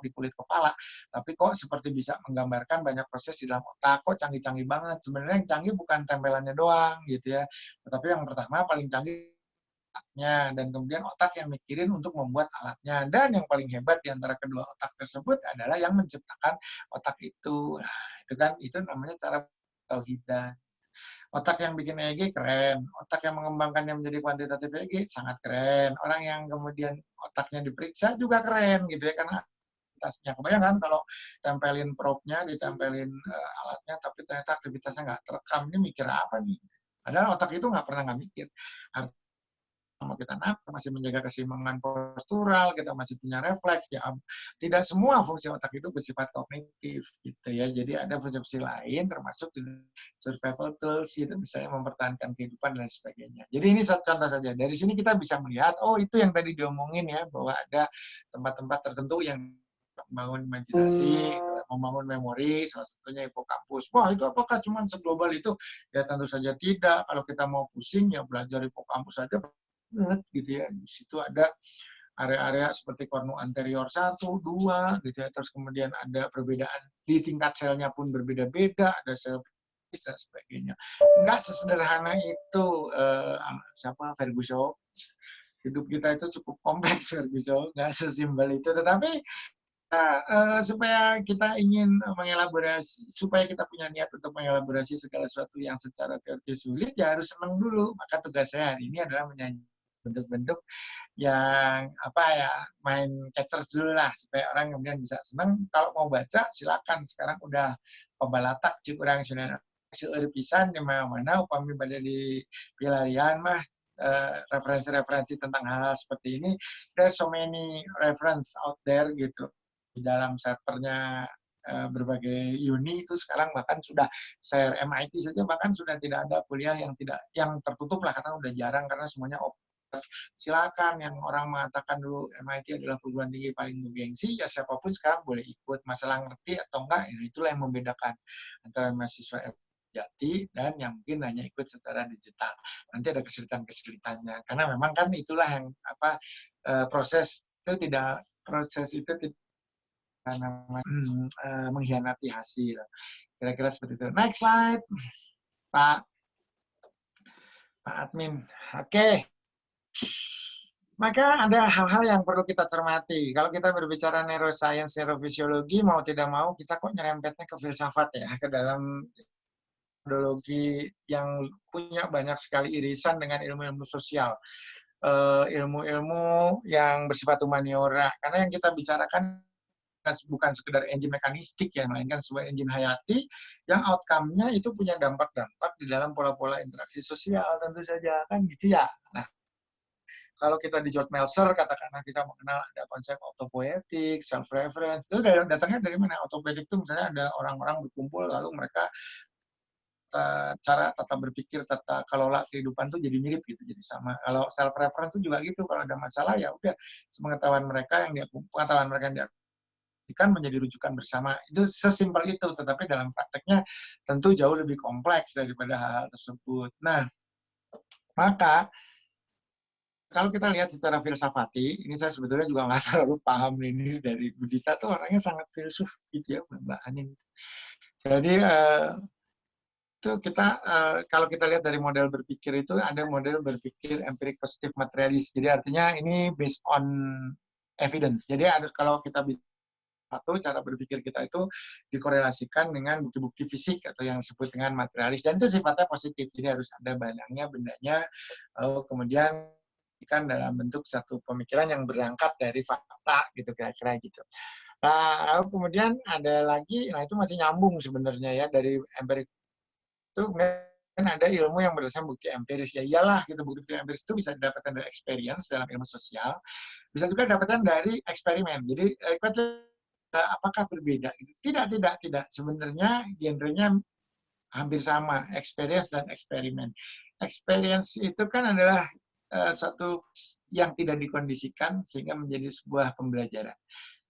di kulit kepala, tapi kok seperti bisa menggambarkan banyak proses di dalam otak, kok canggih-canggih banget. Sebenarnya yang canggih bukan tempelannya doang, gitu ya. Tetapi yang pertama paling canggih otaknya, dan kemudian otak yang mikirin untuk membuat alatnya. Dan yang paling hebat di antara kedua otak tersebut adalah yang menciptakan otak itu. Nah, itu kan, itu namanya cara tauhidan. Otak yang bikin EEG keren, otak yang mengembangkannya menjadi kuantitatif EEG sangat keren. Orang yang kemudian otaknya diperiksa juga keren gitu ya, karena aktivitasnya. Kebayang kan kalau tempelin probe-nya, ditempelin alatnya, tapi ternyata aktivitasnya nggak terekam. Ini mikir apa nih? Padahal otak itu nggak pernah nggak mikir. Artinya kita masih menjaga keseimbangan postural, kita masih punya refleks. Ya, tidak semua fungsi otak itu bersifat kognitif, gitu ya. Jadi ada fungsi-fungsi lain, termasuk survival tools, itu misalnya mempertahankan kehidupan dan sebagainya. Jadi ini satu contoh saja. Dari sini kita bisa melihat, oh itu yang tadi diomongin ya, bahwa ada tempat-tempat tertentu yang membangun imajinasi, membangun memori, salah satunya hipokampus. Wah, itu apakah cuma seglobal itu? Ya tentu saja tidak. Kalau kita mau pusing, ya belajar hipokampus saja gitu ya. Di situ ada area-area seperti kornu anterior 1, 2 gitu ya. Terus kemudian ada perbedaan di tingkat selnya pun berbeda-beda, ada sel dan sebagainya. Enggak sesederhana itu siapa Ferguson. Hidup kita itu cukup kompleks Ferguson, enggak sesimpel itu. Tetapi supaya kita ingin mengelaborasi, supaya kita punya niat untuk mengelaborasi segala sesuatu yang secara teoritis sulit, ya harus senang dulu. Maka tugas saya hari ini adalah menyanyi bentuk-bentuk yang apa ya, main catchers dulu lah supaya orang kemudian bisa seneng. Kalau mau baca silakan, sekarang udah pembalatak cik urang sudah seueur pisan di mana-mana upami pada di pilarian mah referensi-referensi tentang hal-hal seperti ini. There's so many reference out there gitu di dalam servernya berbagai uni itu sekarang bahkan sudah share MIT saja bahkan sudah tidak ada kuliah yang tertutup lah, karena udah jarang karena semuanya open. Silakan, yang orang mengatakan dulu MIT adalah perguruan tinggi paling bergengsi, ya siapapun sekarang boleh ikut. Masalah ngerti atau enggak, ya itulah yang membedakan antara mahasiswa jati dan yang mungkin hanya ikut secara digital. Nanti ada kesulitan-kesulitannya, karena memang kan itulah yang proses itu tidak mengkhianati hasil. Kira-kira seperti itu. Next slide, Pak Admin. Oke. Maka ada hal-hal yang perlu kita cermati. Kalau kita berbicara neuroscience, neurofisiologi, mau tidak mau kita kok nyerempetnya ke filsafat ya, ke dalam metodologi yang punya banyak sekali irisan dengan ilmu-ilmu sosial, ilmu-ilmu yang bersifat humaniora. Karena yang kita bicarakan bukan sekedar engine mekanistik ya, melainkan sebuah engine hayati yang outcome-nya itu punya dampak-dampak di dalam pola-pola interaksi sosial tentu saja, kan gitu ya. Nah, kalau kita di George Meltzer, katakanlah kita mengenal ada konsep autopoietic, self-reference, itu datangnya dari mana? Autopoietic itu misalnya ada orang-orang berkumpul, lalu mereka cara tata berpikir, tata kelola kehidupan tuh jadi mirip gitu, jadi sama. Kalau self-reference itu juga gitu, kalau ada masalah ya udah pengetahuan mereka yang diaplikasikan menjadi rujukan bersama. Itu sesimpel itu, tetapi dalam prakteknya tentu jauh lebih kompleks daripada hal tersebut. Nah, maka kalau kita lihat secara filsafati, ini saya sebetulnya juga nggak terlalu paham ini dari Budita tuh orangnya sangat filsuf gitu ya, Mbak Anin. Jadi itu kita kalau kita lihat dari model berpikir itu ada model berpikir empirik positif materialis. Jadi artinya ini based on evidence. Jadi ada kalau kita satu cara berpikir kita itu dikorelasikan dengan bukti-bukti fisik atau yang disebut dengan materialis, dan itu sifatnya positif. Jadi harus ada barangnya, bendanya, kemudian kan dalam bentuk satu pemikiran yang berangkat dari fakta gitu, kira-kira gitu. Nah, lalu kemudian ada lagi, nah itu masih nyambung sebenarnya ya dari empirik itu, kemudian ada ilmu yang berdasarkan bukti empiris. Ya iyalah gitu, bukti empiris itu bisa didapatkan dari experience dalam ilmu sosial, bisa juga didapatkan dari eksperimen. Jadi apakah berbeda? Tidak. Sebenarnya genrenya hampir sama, experience dan eksperimen. Experience itu kan adalah satu yang tidak dikondisikan sehingga menjadi sebuah pembelajaran.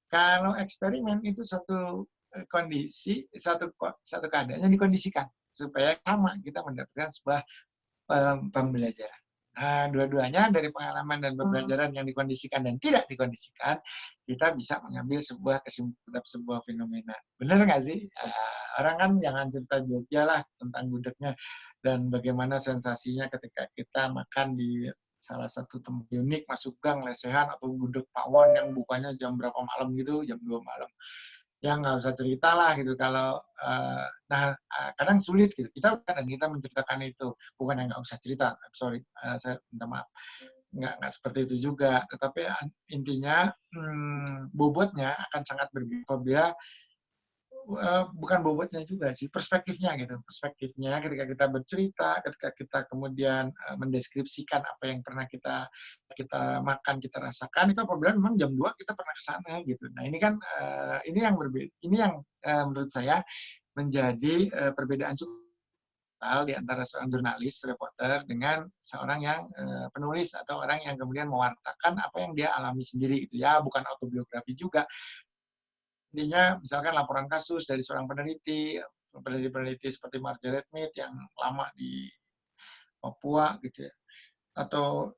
Kalau eksperimen itu satu kondisi, satu keadaan yang dikondisikan supaya sama kita mendapatkan sebuah pembelajaran. Nah, dua-duanya dari pengalaman dan pembelajaran yang dikondisikan dan tidak dikondisikan, kita bisa mengambil sebuah kesimpulan sebuah fenomena. Benar nggak sih? Orang kan jangan cerita Jogja lah tentang gudegnya dan bagaimana sensasinya ketika kita makan di salah satu tempat unik, masuk gang, lesehan, atau gudeg pawon yang bukanya jam berapa malam gitu, jam 2 malam. Ya nggak usah cerita lah gitu. Kalau kadang sulit gitu. Kita menceritakan itu, bukan yang nggak usah cerita. Sorry, saya minta maaf. Nggak seperti itu juga. Tetapi intinya bobotnya akan sangat berbeda apabila bukan bobotnya juga sih, perspektifnya gitu. Perspektifnya ketika kita bercerita, ketika kita kemudian mendeskripsikan apa yang pernah kita makan, kita rasakan, itu apabila memang jam 2 kita pernah ke sana gitu. Nah, ini kan ini yang berbeda. Ini yang menurut saya menjadi perbedaan cukup di antara seorang jurnalis, reporter dengan seorang yang penulis atau orang yang kemudian mewartakan apa yang dia alami sendiri gitu ya, bukan autobiografi juga. Intinya misalkan laporan kasus dari seorang peneliti seperti Margaret Mead yang lama di Papua gitu ya, atau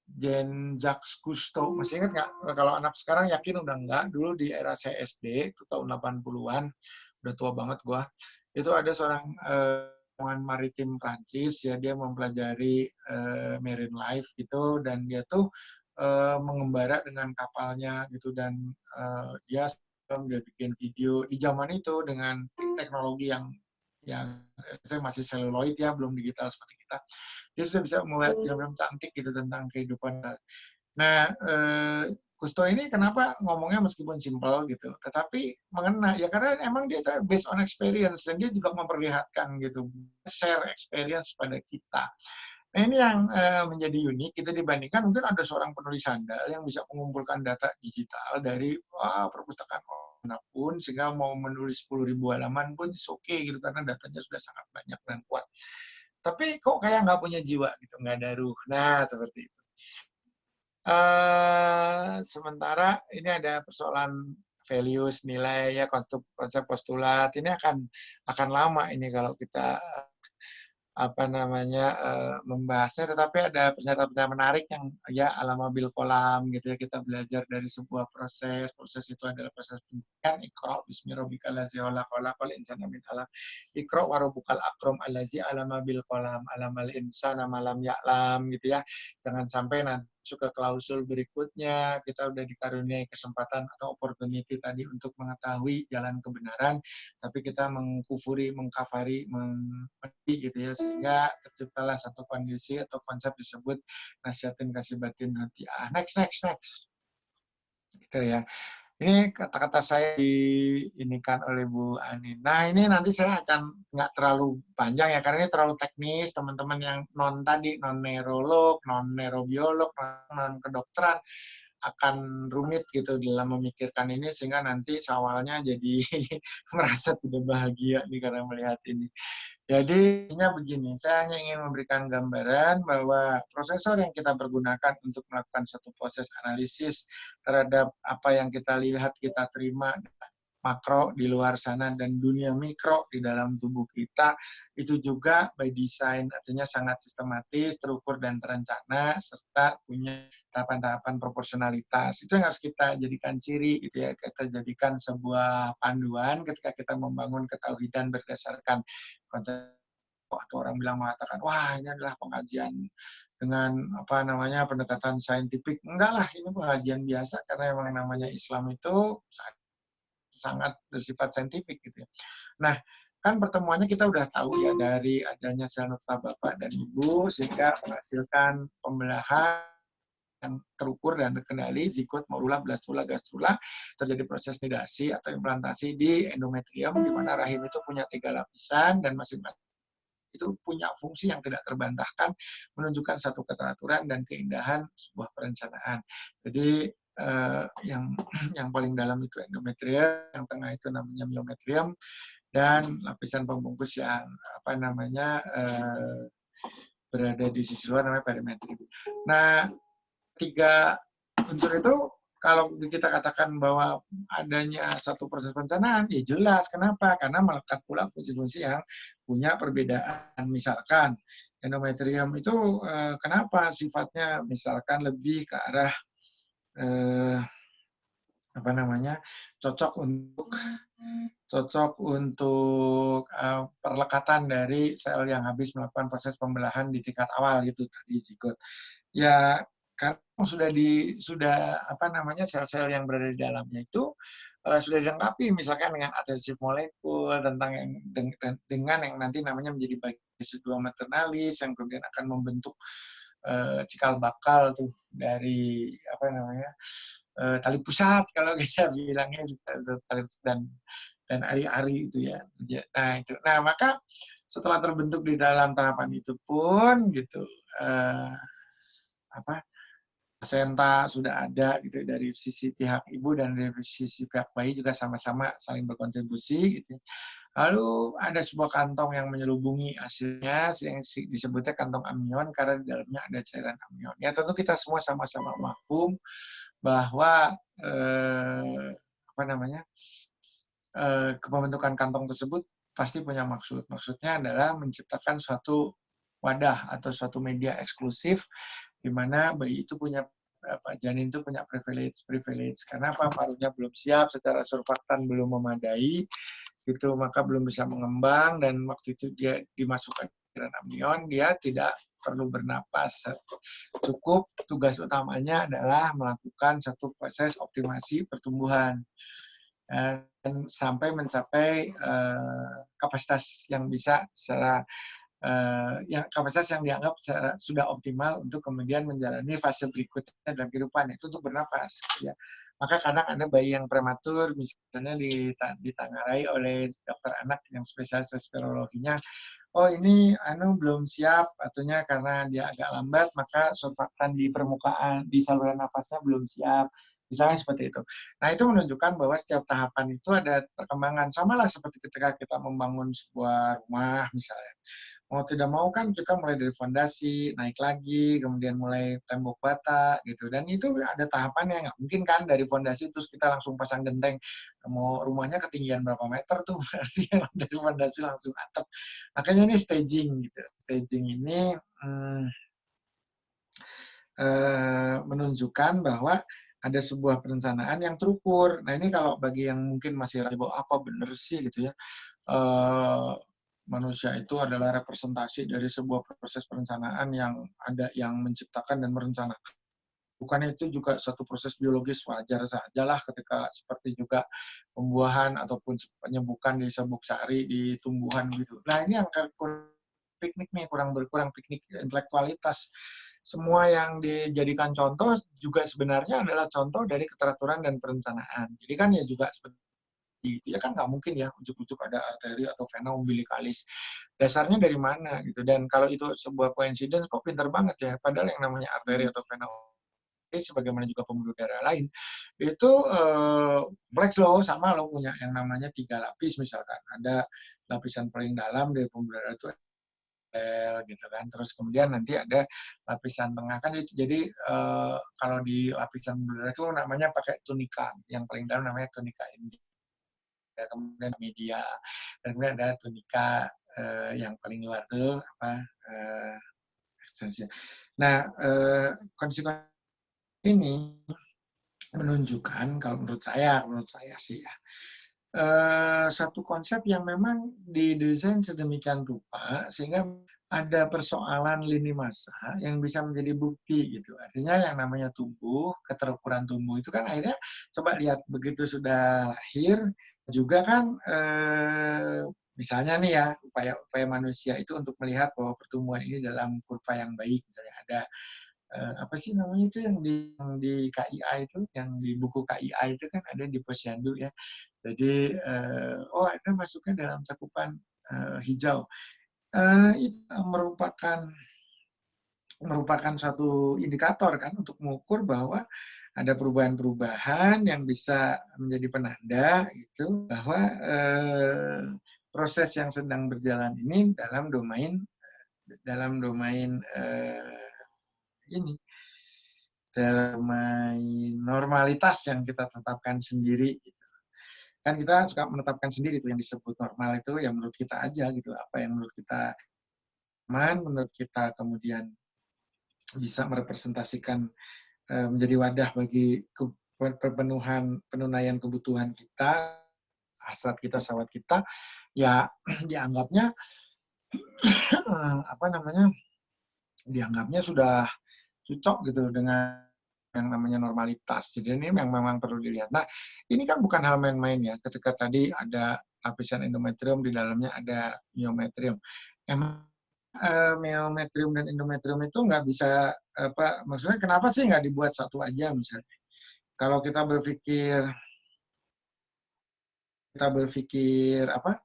Jean-Jacques Cousteau, masih ingat nggak? Kalau anak sekarang yakin udah nggak, dulu di era saya SD, itu tahun 80-an, udah tua banget gua, itu ada seorang maritim Prancis, ya dia mempelajari marine life gitu, dan dia tuh mengembara dengan kapalnya gitu, dan dia bikin video di zaman itu dengan teknologi yang yang itu masih seluloid ya, belum digital seperti kita. Dia sudah bisa melihat film-film cantik gitu tentang kehidupan. Nah, Kusto ini kenapa ngomongnya meskipun simpel gitu, tetapi mengena ya karena emang dia based on experience dan dia juga memperlihatkan gitu, share experience pada kita. Nah ini yang menjadi unik kita dibandingkan mungkin ada seorang penulis handal yang bisa mengumpulkan data digital dari perpustakaan manapun sehingga mau menulis 10.000 halaman pun oke okay, gitu karena datanya sudah sangat banyak dan kuat. Tapi kok kayak nggak punya jiwa gitu, nggak ada ruh. Nah seperti itu. Sementara ini ada persoalan values, nilai ya, konsep postulat ini akan lama ini kalau kita membahasnya, tetapi ada pernyataan-pernyataan menarik yang ya alama bil kolam gitu ya, kita belajar dari sebuah proses itu adalah proses pendidikan. Iqra bismi rabbikal ladzi khalaqal insana min 'alaq. Iqra wa rabbukal akram allazi alama bil kolam alamal insana malam ya'lam gitu ya. Jangan sampai nanti masuk ke klausul berikutnya kita udah dikaruniai kesempatan atau opportunity tadi untuk mengetahui jalan kebenaran, tapi kita mengkufuri, mengkafari, gitu ya, sehingga terciptalah satu kondisi atau konsep disebut nasihatin kasih batin hati. Next gitu ya. Ini kata-kata saya diinikan oleh Bu Ani. Nah ini nanti saya akan nggak terlalu panjang ya karena ini terlalu teknis. Teman-teman yang non neurolog, non neurobiolog, non kedokteran akan rumit gitu dalam memikirkan ini sehingga nanti awalnya jadi merasa tidak bahagia nih karena melihat ini. Jadi begini, saya hanya ingin memberikan gambaran bahwa prosesor yang kita pergunakan untuk melakukan suatu proses analisis terhadap apa yang kita lihat, kita terima makro di luar sana dan dunia mikro di dalam tubuh kita itu juga by design, artinya sangat sistematis, terukur dan terencana serta punya tahapan-tahapan proporsionalitas. Itu yang harus kita jadikan ciri gitu ya, kita jadikan sebuah panduan ketika kita membangun ketauhidan berdasarkan konsep atau orang bilang mengatakan wah ini adalah pengajian dengan pendekatan saintifik. Enggak lah, ini pengajian biasa karena memang namanya Islam itu sangat bersifat saintifik gitu ya. Nah, kan pertemuannya kita udah tahu ya dari adanya sel nutfah bapak dan ibu sehingga menghasilkan pembelahan yang terukur dan terkendali, zigot, morula, blastula, gastrula, terjadi proses nidasi atau implantasi di endometrium di mana rahim itu punya 3 lapisan dan masing-masing itu punya fungsi yang tidak terbantahkan, menunjukkan satu keteraturan dan keindahan sebuah perencanaan. Jadi yang paling dalam itu endometrium, yang tengah itu namanya myometrium, dan lapisan pembungkus yang berada di sisi luar namanya perimetrium. Nah, 3 unsur itu kalau kita katakan bahwa adanya satu proses perencanaan, ya jelas. Kenapa? Karena melekat pula fungsi-fungsi yang punya perbedaan. Misalkan endometrium itu kenapa sifatnya misalkan lebih ke arah cocok untuk perlekatan dari sel yang habis melakukan proses pembelahan di tingkat awal gitu tadi zigot. Ya karena sel-sel yang berada di dalamnya itu sudah dilengkapi misalkan dengan adhesive molekul dengan yang nanti namanya menjadi bagian residuum maternalis yang kemudian akan membentuk cikal bakal tuh dari tali pusat kalau kita bilangnya dan ari-ari itu ya. Nah itu. Nah maka setelah terbentuk di dalam tahapan itu pun gitu placenta sudah ada gitu dari sisi pihak ibu dan dari sisi pihak bayi juga sama-sama saling berkontribusi gitu. Lalu ada sebuah kantong yang menyelubungi hasilnya yang disebutnya kantong amnion karena di dalamnya ada cairan amnion. Ya tentu kita semua sama-sama mafhum bahwa pembentukan kantong tersebut pasti punya maksud. Maksudnya adalah menciptakan suatu wadah atau suatu media eksklusif di mana bayi itu punya janin itu punya privilege karena paruhnya belum siap secara surfaktan belum memadai itu maka belum bisa mengembang dan waktu itu dia dimasukkan cairan amnion dia tidak perlu bernapas cukup tugas utamanya adalah melakukan satu proses optimasi pertumbuhan dan sampai mencapai kapasitas yang bisa secara kapasitas yang dianggap sudah optimal untuk kemudian menjalani fase berikutnya dalam kehidupan, itu untuk bernapas. Ya. Maka kadang ada bayi yang prematur, misalnya ditangarai oleh dokter anak yang spesialis respirologinya, oh ini belum siap, artinya karena dia agak lambat, maka surfaktan di permukaan, di saluran nafasnya belum siap. Misalnya seperti itu. Nah, itu menunjukkan bahwa setiap tahapan itu ada perkembangan. Sama lah seperti ketika kita membangun sebuah rumah misalnya. Mau tidak mau kan kita mulai dari fondasi, naik lagi, kemudian mulai tembok bata gitu. Dan itu ada tahapannya, nggak mungkin kan dari fondasi terus kita langsung pasang genteng. Mau rumahnya ketinggian berapa meter tuh, berarti dari fondasi langsung atap. Makanya ini staging gitu. Staging ini menunjukkan bahwa ada sebuah perencanaan yang terukur. Nah ini kalau bagi yang mungkin masih ragu apa benar sih gitu ya, manusia itu adalah representasi dari sebuah proses perencanaan yang ada yang menciptakan dan merencanakan. Bukannya itu juga satu proses biologis, wajar saja lah ketika seperti juga pembuahan ataupun penyembuhan di sabuk sari di tumbuhan gitu. Nah ini yang piknik nih, kurang piknik intelektualitas. Semua yang dijadikan contoh juga sebenarnya adalah contoh dari keteraturan dan perencanaan. Jadi kan ya juga seperti itu ya kan nggak mungkin ya ujuk-ujuk ada arteri atau vena umbilikalis. Dasarnya dari mana gitu. Dan kalau itu sebuah coincidence kok pinter banget ya. Padahal yang namanya arteri atau vena sebagaimana juga pembuluh darah lain itu kompleks loh, sama lo punya yang namanya 3 lapis misalkan. Ada lapisan paling dalam dari pembuluh darah itu gitu kan, terus kemudian nanti ada lapisan tengah kan. Jadi kalau di lapisan pembuluh darah itu namanya pakai tunika, yang paling dalam namanya tunika india, kemudian media, dan kemudian ada tunika yang paling luar tuh apa ekstensi. Nah konsekuensi ini menunjukkan, kalau menurut saya sih ya, satu konsep yang memang didesain sedemikian rupa sehingga ada persoalan lini masa yang bisa menjadi bukti gitu. Artinya yang namanya tumbuh, keterukuran tumbuh itu kan akhirnya coba lihat begitu sudah lahir juga kan misalnya nih ya upaya manusia itu untuk melihat bahwa pertumbuhan ini dalam kurva yang baik, misalnya ada apa sih namanya itu yang di KIA itu, yang di buku KIA itu kan ada di posyandu ya. Jadi oh Anda masuknya dalam cakupan hijau. Itu merupakan suatu indikator kan untuk mengukur bahwa ada perubahan-perubahan yang bisa menjadi penanda itu bahwa proses yang sedang berjalan ini dalam domain ini domain normalitas yang kita tetapkan sendiri gitu. Kan kita suka menetapkan sendiri itu yang disebut normal itu ya menurut kita aja gitu, apa yang menurut kita aman, menurut kita kemudian bisa merepresentasikan menjadi wadah bagi penunaian kebutuhan kita, hasrat kita, syahwat kita, ya dianggapnya apa namanya? Dianggapnya sudah cocok gitu dengan yang namanya normalitas. Jadi ini yang memang perlu dilihat. Nah, ini kan bukan hal main-main ya. Ketika tadi ada lapisan endometrium, di dalamnya ada myometrium. Emang myometrium dan endometrium itu nggak bisa maksudnya kenapa sih nggak dibuat satu aja misalnya? Kalau kita berpikir apa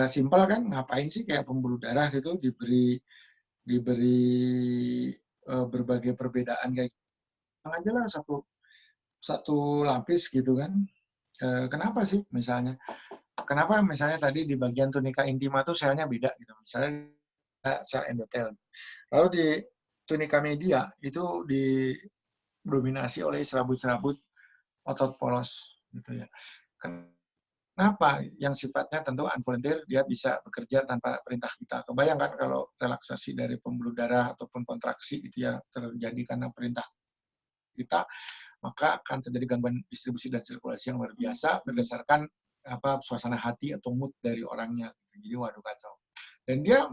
simpel kan, ngapain sih kayak pembuluh darah gitu diberi berbagai perbedaan kayak aja lah satu lapis gitu kan. Kenapa sih misalnya? Kenapa misalnya tadi di bagian tunika intima tuh selnya beda gitu. Misalnya sel endotel. Lalu di tunika media itu didominasi oleh serabut-serabut otot polos gitu ya. Kenapa? Yang sifatnya tentu unvolunteer, dia bisa bekerja tanpa perintah kita. Kebayangkan kalau relaksasi dari pembuluh darah ataupun kontraksi gitu ya terjadi karena perintah kita, maka akan terjadi gangguan distribusi dan sirkulasi yang luar biasa berdasarkan suasana hati atau mood dari orangnya. Jadi waduh kacau. Dan dia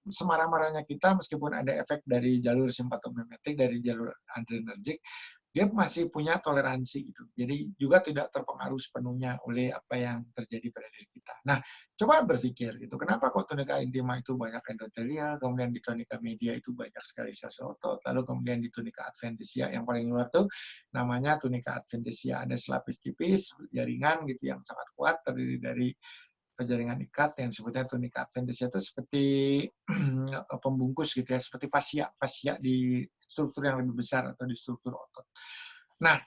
semarah-marahnya kita meskipun ada efek dari jalur simpatomimetik, dari jalur adrenergik, dia masih punya toleransi gitu. Jadi juga tidak terpengaruh sepenuhnya oleh apa yang terjadi pada diri kita. Nah, coba berpikir gitu, kenapa kok tunika intima itu banyak endotelial, kemudian di tunika media itu banyak sekali sel-sel otot, lalu kemudian di tunika adventitia yang paling luar tuh namanya tunika adventitia, ada selapis tipis jaringan gitu yang sangat kuat terdiri dari jaringan ikat yang disebutnya tunika adventitia itu seperti pembungkus gitu ya, seperti fascia di struktur yang lebih besar atau di struktur otot. Nah,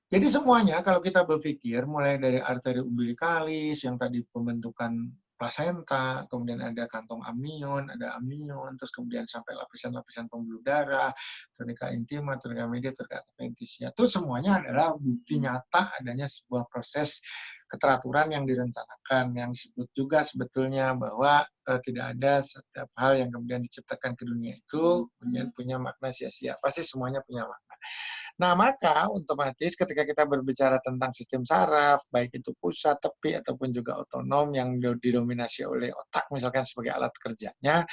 jadi semuanya kalau kita berpikir mulai dari arteri umbilikalis yang tadi pembentukan plasenta, kemudian ada kantong amnion, ada amnion, terus kemudian sampai lapisan-lapisan pembuluh darah, tunika intima, tunika media, tunika adventitia. Itu semuanya adalah bukti nyata adanya sebuah proses keteraturan yang direncanakan, yang disebut juga sebetulnya bahwa tidak ada setiap hal yang kemudian diciptakan ke dunia itu kemudian punya makna sia-sia. Pasti semuanya punya makna. Nah, maka otomatis ketika kita berbicara tentang sistem saraf, baik itu pusat, tepi, ataupun juga otonom yang didominasi oleh otak misalkan sebagai alat kerjanya,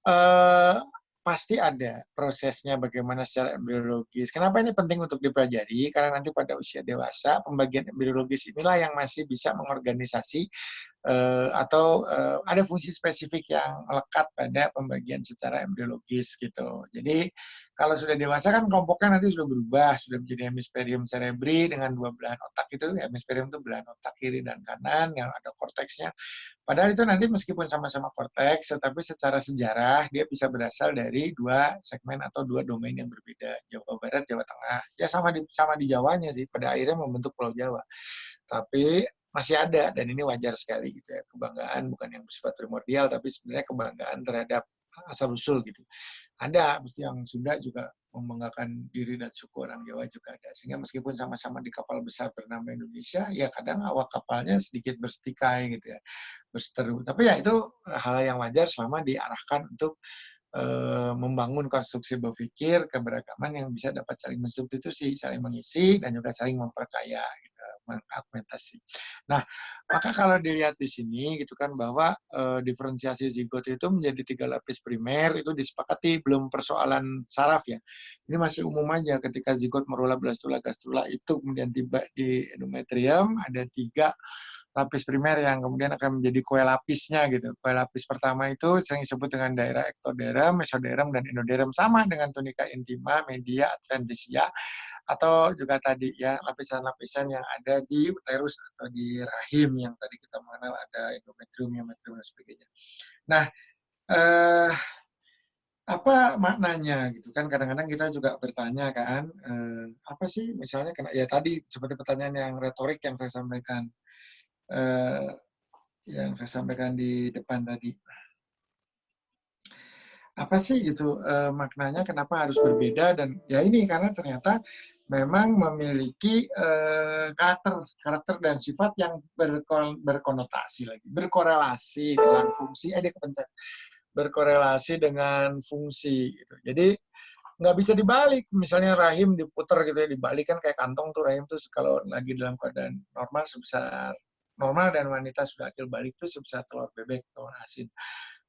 eh, pasti ada prosesnya bagaimana secara embriologis. Kenapa ini penting untuk dipelajari? Karena nanti pada usia dewasa, pembagian embriologis inilah yang masih bisa mengorganisasi atau ada fungsi spesifik yang melekat pada pembagian secara embriologis gitu. Jadi kalau sudah dewasa kan kelompoknya nanti sudah berubah, sudah menjadi hemisferium cerebri dengan dua belahan otak itu. Hemisferium itu belahan otak kiri dan kanan yang ada korteksnya. Padahal itu nanti meskipun sama-sama korteks, tetapi secara sejarah dia bisa berasal dari dua segmen atau dua domain yang berbeda, Jawa Barat, Jawa Tengah. Ya sama di Jawanya sih, pada akhirnya membentuk Pulau Jawa. Tapi masih ada dan ini wajar sekali gitu ya, kebanggaan bukan yang bersifat primordial tapi sebenarnya kebanggaan terhadap asal usul gitu. Ada, mesti yang Sunda juga membanggakan diri dan suku orang Jawa juga ada. Sehingga meskipun sama-sama di kapal besar bernama Indonesia, ya kadang awak kapalnya sedikit berstikai gitu ya, berseteru. Tapi ya itu hal yang wajar selama diarahkan untuk membangun konstruksi berpikir keberagaman yang bisa dapat saling mensubstitusi, saling mengisi, dan juga saling memperkaya, gitu, mengargumentasi. Nah, maka kalau dilihat di sini gitu kan bahwa diferensiasi zigot itu menjadi 3 lapis primer itu disepakati, belum persoalan saraf ya. Ini masih umum aja ketika zigot merula blastula gastrula itu kemudian tiba di endometrium ada 3 lapis primer yang kemudian akan menjadi kue lapisnya gitu. Kue lapis pertama itu sering disebut dengan daerah ektoderm, mesoderm, dan endoderm, sama dengan tunika intima, media, adventitia, atau juga tadi ya lapisan-lapisan yang ada di uterus atau di rahim yang tadi kita mengenal ada endometrium, mesometrium, dan sebagainya. Nah, apa maknanya gitu kan, kadang-kadang kita juga bertanya kan, apa sih misalnya ya tadi seperti pertanyaan yang retorik yang saya sampaikan di depan tadi. Apa sih gitu maknanya, kenapa harus berbeda, dan ya ini karena ternyata memang memiliki karakter dan sifat yang berkonotasi lagi, berkorelasi dengan fungsi, dia kepencet, berkorelasi dengan fungsi gitu. Jadi nggak bisa dibalik, misalnya rahim diputer gitu ya, dibalik kan kayak kantong tuh rahim tuh kalau lagi dalam keadaan normal sebesar normal dan wanita sudah akil balik tuh sebesar telur bebek, telur asin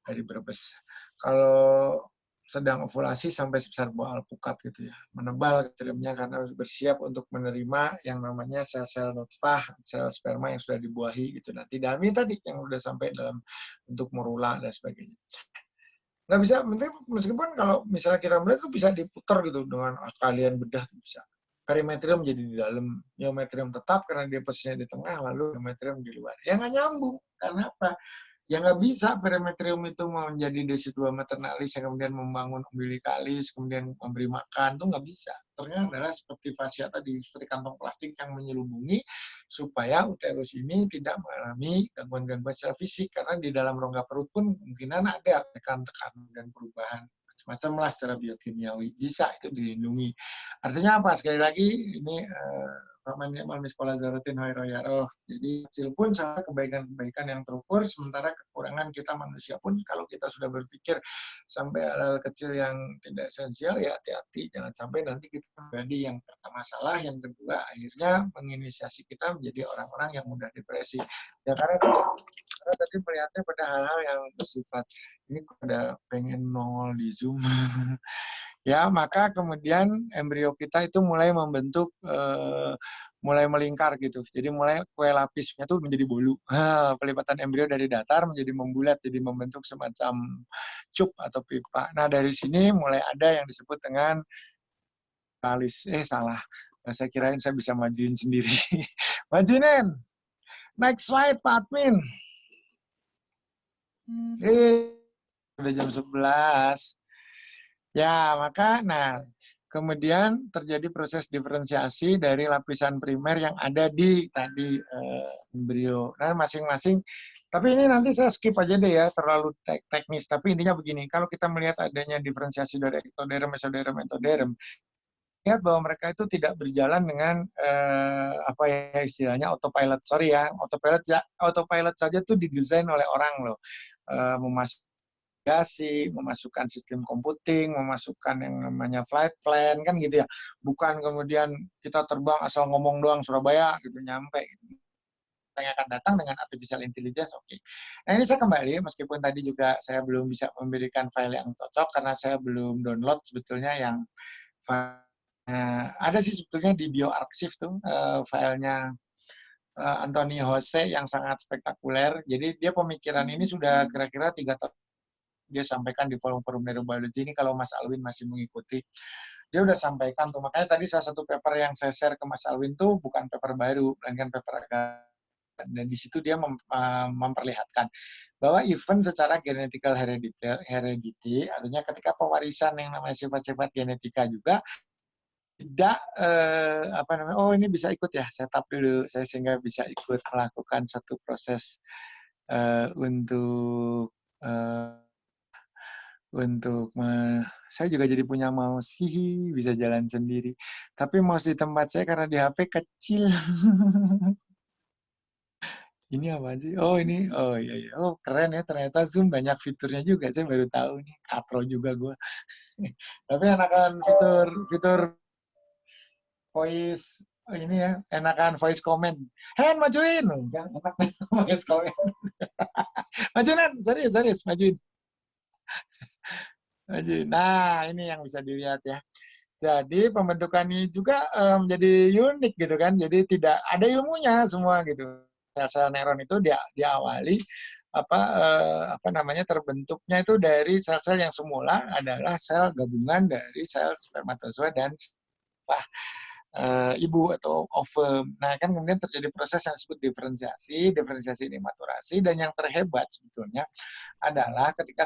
dari Brebes. Kalau sedang ovulasi sampai sebesar buah alpukat gitu ya, menebal keterimnya karena harus bersiap untuk menerima yang namanya sel-sel nutfah, sel sperma yang sudah dibuahi gitu. Nanti dalamnya tadi yang sudah sampai dalam bentuk morula dan sebagainya. Nggak bisa, meskipun kalau misalnya kita melihat itu bisa diputar gitu dengan kalian bedah tuh bisa. Perimetrium jadi di dalam, myometrium tetap karena dia posisinya di tengah, lalu myometrium di luar. Ya nggak nyambung. Karena apa? Ya nggak bisa perimetrium itu mau menjadi decidua maternalis yang kemudian membangun umbilikalis, kemudian memberi makan, itu nggak bisa. Ternyata adalah seperti fascia tadi, seperti kantong plastik yang menyelubungi supaya uterus ini tidak mengalami gangguan-gangguan secara fisik, karena di dalam rongga perut pun kemungkinan ada tekanan dan perubahan macam-macam lah secara biokimiawi. Bisa itu dilindungi. Artinya apa? Sekali lagi ini Faman Ni'mal Miskola Zaratin Hoiroyaroh. Jadi kecil pun sama kebaikan-kebaikan yang terukur, sementara kekurangan kita manusia pun kalau kita sudah berpikir sampai hal-hal kecil yang tidak esensial, ya hati-hati. Jangan sampai nanti kita menjadi yang pertama salah, yang kedua akhirnya menginisiasi kita menjadi orang-orang yang mudah depresi. Ya karena tadi melihatnya pada hal-hal yang bersifat, ini pada pengen nongol di Zoom. Ya, maka kemudian embrio kita itu mulai membentuk, mulai melingkar gitu. Jadi mulai kue lapisnya itu menjadi bolu. Pelipatan embrio dari datar menjadi membulat, jadi membentuk semacam cup atau pipa. Nah, dari sini mulai ada yang disebut dengan alis. Salah. Saya kirain saya bisa majuin sendiri. Majuin. Next slide, Pak Admin. Udah jam 11. Ya, maka kemudian terjadi proses diferensiasi dari lapisan primer yang ada di tadi embrio. Nah, masing-masing. Tapi ini nanti saya skip aja deh ya, terlalu teknis. Tapi intinya begini, kalau kita melihat adanya diferensiasi dari ektoderm, mesoderm, endoderm, lihat bahwa mereka itu tidak berjalan dengan apa ya istilahnya autopilot. Sorry ya, autopilot saja tuh didesain oleh orang loh. Memasukkan sistem computing, memasukkan yang namanya flight plan, kan gitu ya. Bukan kemudian kita terbang asal ngomong doang Surabaya gitu, nyampe. Gitu. Yang akan datang dengan artificial intelligence, oke. Nah ini saya kembali, meskipun tadi juga saya belum bisa memberikan file yang cocok, karena saya belum download sebetulnya yang file. Ada sih sebetulnya di bioarchive tuh, filenya Anthony Jose yang sangat spektakuler. Jadi dia pemikiran ini sudah kira-kira 3 tahun dia sampaikan di forum-forum neurobiology ini kalau Mas Alwin masih mengikuti. Dia udah sampaikan tuh. Makanya tadi salah satu paper yang saya share ke Mas Alwin tuh bukan paper baru, melainkan paper agak. Dan di situ dia memperlihatkan bahwa even secara genetical heredity, artinya ketika pewarisan yang namanya sifat-sifat genetika juga tidak ini bisa ikut ya, saya tap dulu saya sehingga bisa ikut melakukan satu proses untuk saya juga jadi punya mouse, bisa jalan sendiri. Tapi mouse di tempat saya karena di HP kecil. Ini apa sih? Oh ini, oh iya. Oh keren ya, ternyata Zoom banyak fiturnya juga. Saya baru tahu nih, katro juga gue. Tapi enakan fitur voice, ini ya, enakan voice comment. Hen, majuin! Kan enak voice comment. Majuin, serius, majuin. Nah, ini yang bisa dilihat ya. Jadi pembentukan ini juga menjadi unik gitu kan. Jadi tidak ada ilmunya semua gitu. Sel-sel neuron itu diawali terbentuknya itu dari sel-sel yang semula adalah sel gabungan dari sel spermatozoa dan ibu atau ovum. Nah, kan kemudian terjadi proses yang disebut diferensiasi ini maturasi, dan yang terhebat sebetulnya adalah ketika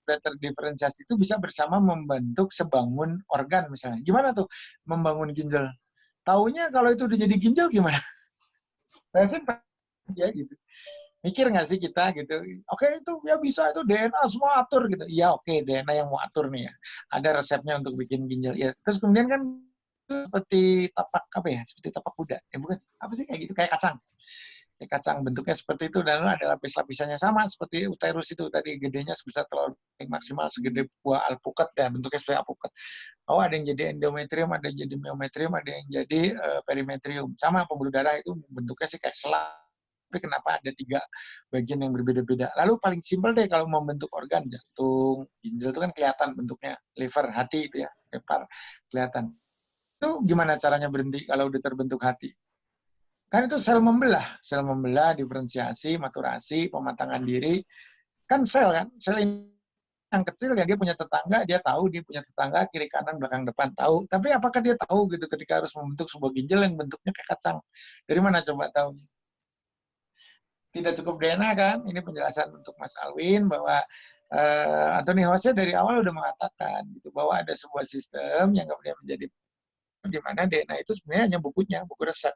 terdiferensiasi itu bisa bersama membentuk sebangun organ misalnya. Gimana tuh membangun ginjal? Taunya kalau itu udah jadi ginjal gimana? Saya sih ya gitu. Mikir nggak sih kita gitu? Oke itu ya bisa, itu DNA semua atur gitu. Iya oke, DNA yang mau atur nih ya. Ada resepnya untuk bikin ginjal. Ya terus kemudian kan seperti tapak apa ya? Seperti tapak kuda. Ya bukan? Apa sih kayak gitu? Kayak kacang. Kacang bentuknya seperti itu, dan ada lapis-lapisannya sama seperti uterus itu tadi, gedenya sebesar telur maksimal segede buah alpukat ya, bentuknya seperti alpukat. Oh ada yang jadi endometrium, ada yang jadi myometrium, ada yang jadi perimetrium. Sama pembuluh darah itu bentuknya sih kayak selap, tapi kenapa ada 3 bagian yang berbeda-beda. Lalu paling simpel deh kalau membentuk organ, jantung, ginjal itu kan kelihatan bentuknya, liver, hati itu ya, kepar kelihatan. Itu gimana caranya berhenti kalau udah terbentuk hati? Kan itu sel membelah, diferensiasi, maturasi, pematangan diri. Kan sel ini yang kecil ya, dia punya tetangga, dia tahu dia punya tetangga kiri kanan belakang depan tahu. Tapi apakah dia tahu gitu ketika harus membentuk sebuah ginjal yang bentuknya kayak kacang? Dari mana coba tahu? Tidak cukup DNA kan? Ini penjelasan untuk Mas Alwin bahwa Anthony Jose dari awal udah mengatakan gitu bahwa ada sebuah sistem yang kemudian menjadi di mana DNA itu sebenarnya hanya buku resep.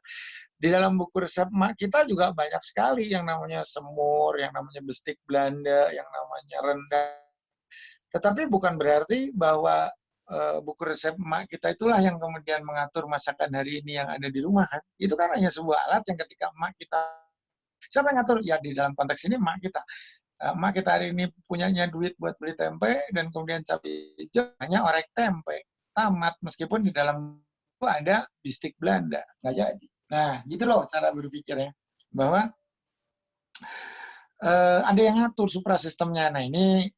Di dalam buku resep mak kita juga banyak sekali yang namanya semur, yang namanya bestik Belanda, yang namanya rendang. Tetapi bukan berarti bahwa buku resep mak kita itulah yang kemudian mengatur masakan hari ini yang ada di rumah kan. Itu kan hanya sebuah alat yang ketika mak kita, siapa yang ngatur? Ya di dalam konteks ini mak kita. Mak kita hari ini punyanya duit buat beli tempe, dan kemudian cabai hijau hanya orek tempe. Tamat, meskipun di dalam itu ada bistik Belanda. Nggak jadi. Nah, gitu loh cara berpikirnya. Bahwa ada yang ngatur suprasistemnya. Nah, ini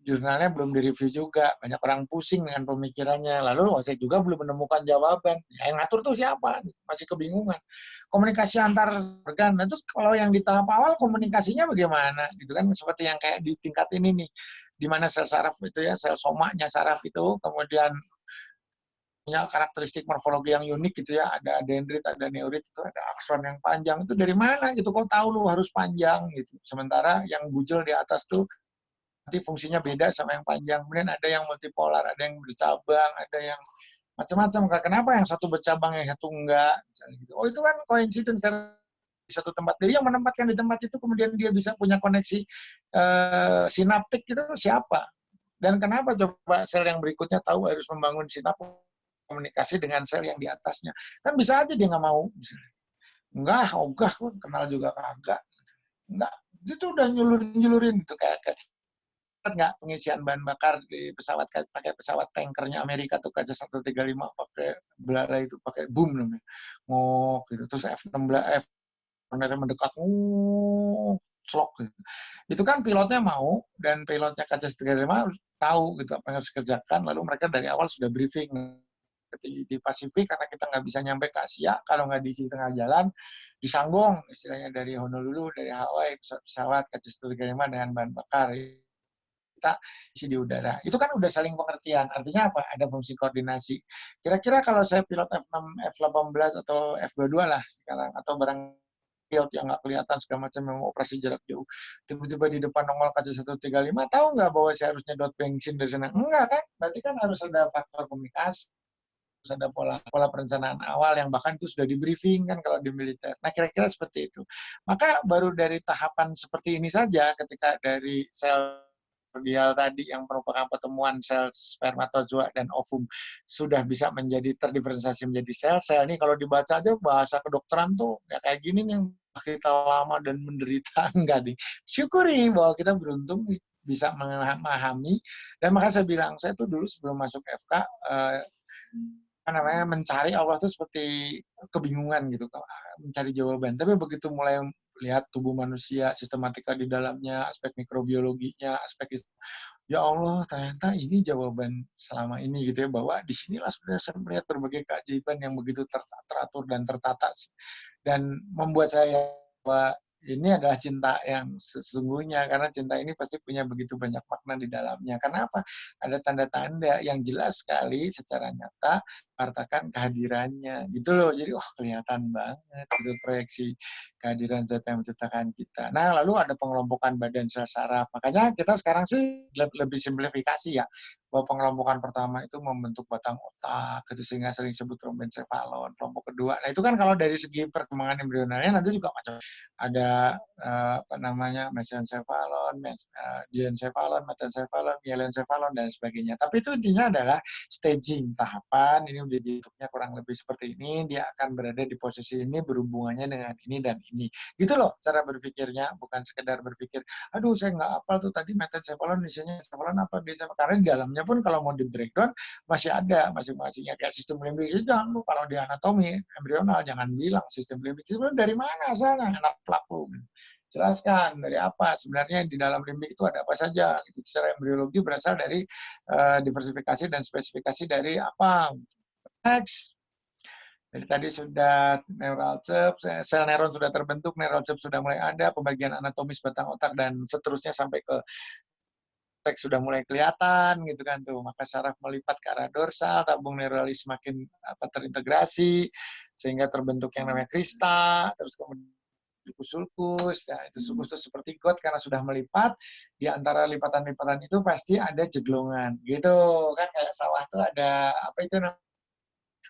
jurnalnya belum direview juga, banyak orang pusing dengan pemikirannya. Lalu saya juga belum menemukan jawaban. Yang ngatur tuh siapa? Masih kebingungan. Komunikasi antar organ. Nah, terus kalau yang di tahap awal komunikasinya bagaimana? Gitu kan seperti yang kayak di tingkat ini nih, di mana sel saraf itu ya, sel somanya saraf itu kemudian punya karakteristik morfologi yang unik gitu ya, ada dendrit, ada neurit, itu ada akson yang panjang, itu dari mana gitu, kok tahu lu harus panjang gitu. Sementara yang bujel di atas tuh nanti fungsinya beda sama yang panjang. Kemudian ada yang multipolar, ada yang bercabang, ada yang macam-macam. Kenapa yang satu bercabang, yang satu enggak? Misalnya gitu. Oh itu kan coincidence karena di satu tempat. Jadi yang menempatkan di tempat itu kemudian dia bisa punya koneksi sinaptik itu siapa? Dan kenapa coba sel yang berikutnya tahu harus membangun sinaptik komunikasi dengan sel yang di atasnya? Kan bisa aja dia nggak mau. Misalnya. Enggak, ogah, kenal juga kagak. Enggak, itu udah nyulurin gitu kayak nggak pengisian bahan bakar di pesawat pakai pesawat tankernya Amerika tuh KC-135 pakai belala itu pakai boom namanya ngok gitu terus F-16 mendekat slok gitu. Itu kan pilotnya mau dan pilotnya KC-135 tahu gitu apa yang harus dikerjakan lalu mereka dari awal sudah briefing di Pasifik karena kita nggak bisa nyampe ke Asia kalau nggak di tengah jalan di Sanggong istilahnya dari Honolulu dari Hawaii pesawat KC-135 dengan bahan bakar kita isi di udara. Itu kan udah saling pengertian. Artinya apa? Ada fungsi koordinasi. Kira-kira kalau saya pilot F6, F18 atau F22 lah sekarang, atau barang pilot yang nggak kelihatan segala macam yang operasi jarak jauh. Tiba-tiba di depan nongol KC-135, tahu nggak bahwa saya harus nyedot bensin dari sana? Enggak kan? Berarti kan harus ada faktor komunikasi, harus ada pola perencanaan awal yang bahkan itu sudah di briefing kan kalau di militer. Nah kira-kira seperti itu. Maka baru dari tahapan seperti ini saja ketika dari sel primordial tadi yang merupakan pertemuan sel spermatozoa dan ovum sudah bisa menjadi terdiferensiasi menjadi sel-sel. Ini kalau dibaca aja bahasa kedokteran tuh ya kayak gini nih yang kita lama dan menderita enggak nih. Syukuri bahwa kita beruntung bisa memahami dan makanya saya bilang saya tuh dulu sebelum masuk FK mencari Allah itu seperti kebingungan gitu, mencari jawaban. Tapi begitu mulai lihat tubuh manusia, sistematika di dalamnya, aspek mikrobiologinya, aspek ya Allah ternyata ini jawaban selama ini gitu ya bahwa di sinilah sebenarnya saya melihat berbagai keajaiban yang begitu teratur dan tertata dan membuat saya bahwa ini adalah cinta yang sesungguhnya karena cinta ini pasti punya begitu banyak makna di dalamnya. Kenapa? Ada tanda-tanda yang jelas sekali secara nyata mengatakan kehadirannya gitu loh. Jadi kelihatan banget gitu proyeksi kehadiran zat yang menciptakan kita. Nah, lalu ada pengelompokan badan sel saraf. Makanya kita sekarang sih lebih simplifikasi ya. Bahwa pengelompokan pertama itu membentuk batang otak, gitu, sehingga sering disebut tromboencephalon. Kelompok kedua, nah itu kan kalau dari segi perkembangan embrionalnya nanti juga macam ada mesencephalon, diencephalon, metencephalon, mielencephalon dan sebagainya. Tapi itu intinya adalah staging tahapan. Ini udah dibentuknya kurang lebih seperti ini. Dia akan berada di posisi ini berhubungannya dengan ini dan ini. Gitu loh cara berpikirnya, bukan sekedar berpikir, aduh saya nggak hafal tuh tadi metencephalon, isinya encephalon apa biasa. Karena di dalamnya pun kalau mau di breakdown masih ada masing-masingnya kayak sistem limbik. Jangan lu kalau di anatomi embrional jangan bilang sistem limbik. Sebenarnya dari mana asalnya anak pelaku? Jelaskan dari apa sebenarnya di dalam limbik itu ada apa saja. Itu secara embriologi berasal dari diversifikasi dan spesifikasi dari apa. Next. Jadi tadi sudah neural curve, sel neuron sudah terbentuk, neural curve sudah mulai ada, pembagian anatomis batang otak dan seterusnya sampai ke teks sudah mulai kelihatan gitu kan tuh. Maka saraf melipat ke arah dorsal, tabung neuralis semakin terintegrasi sehingga terbentuk yang namanya krista, terus kemudian sulcus. Nah, itu sulcus itu seperti got karena sudah melipat, di antara lipatan-lipatan itu pasti ada jeglongan. Gitu kan kayak sawah tuh ada apa itu namanya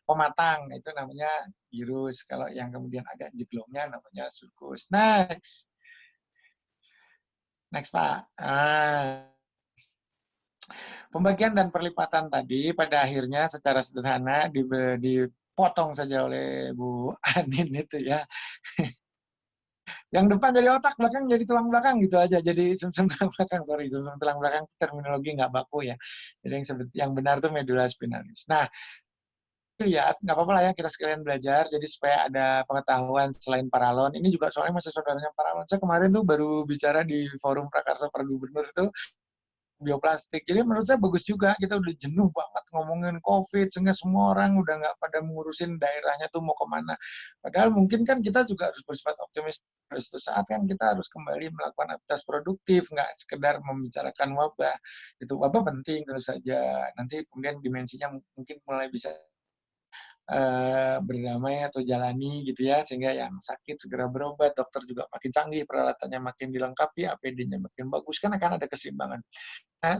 pematang, itu namanya gyrus. Kalau yang kemudian agak jeglongnya namanya sulcus. Next. Next, Pak. Pembagian dan perlipatan tadi pada akhirnya secara sederhana dipotong saja oleh Bu Anin itu ya. Yang depan jadi otak, belakang jadi tulang belakang gitu aja. Jadi sumsum tulang belakang, sorry, sumsum tulang belakang terminologi nggak baku ya. Jadi yang benar tuh medula spinalis. Nah, lihat, nggak apa-apa lah ya kita sekalian belajar, jadi supaya ada pengetahuan selain paralon. Ini juga soalnya masih saudaranya paralon. Saya kemarin tuh baru bicara di forum Prakarsa para Gubernur itu, bioplastik. Jadi menurut saya bagus juga, kita udah jenuh banget ngomongin COVID, sehingga semua orang udah nggak pada mengurusin daerahnya tuh mau kemana. Padahal mungkin kan kita juga harus bersifat optimis. Suatu saat kan kita harus kembali melakukan aktivitas produktif, nggak sekedar membicarakan wabah. Itu wabah penting terus saja. Nanti kemudian dimensinya mungkin mulai bisa berdamai atau jalani gitu ya, sehingga yang sakit segera berobat, dokter juga makin canggih, peralatannya makin dilengkapi, APD-nya makin bagus, kan akan ada keseimbangan.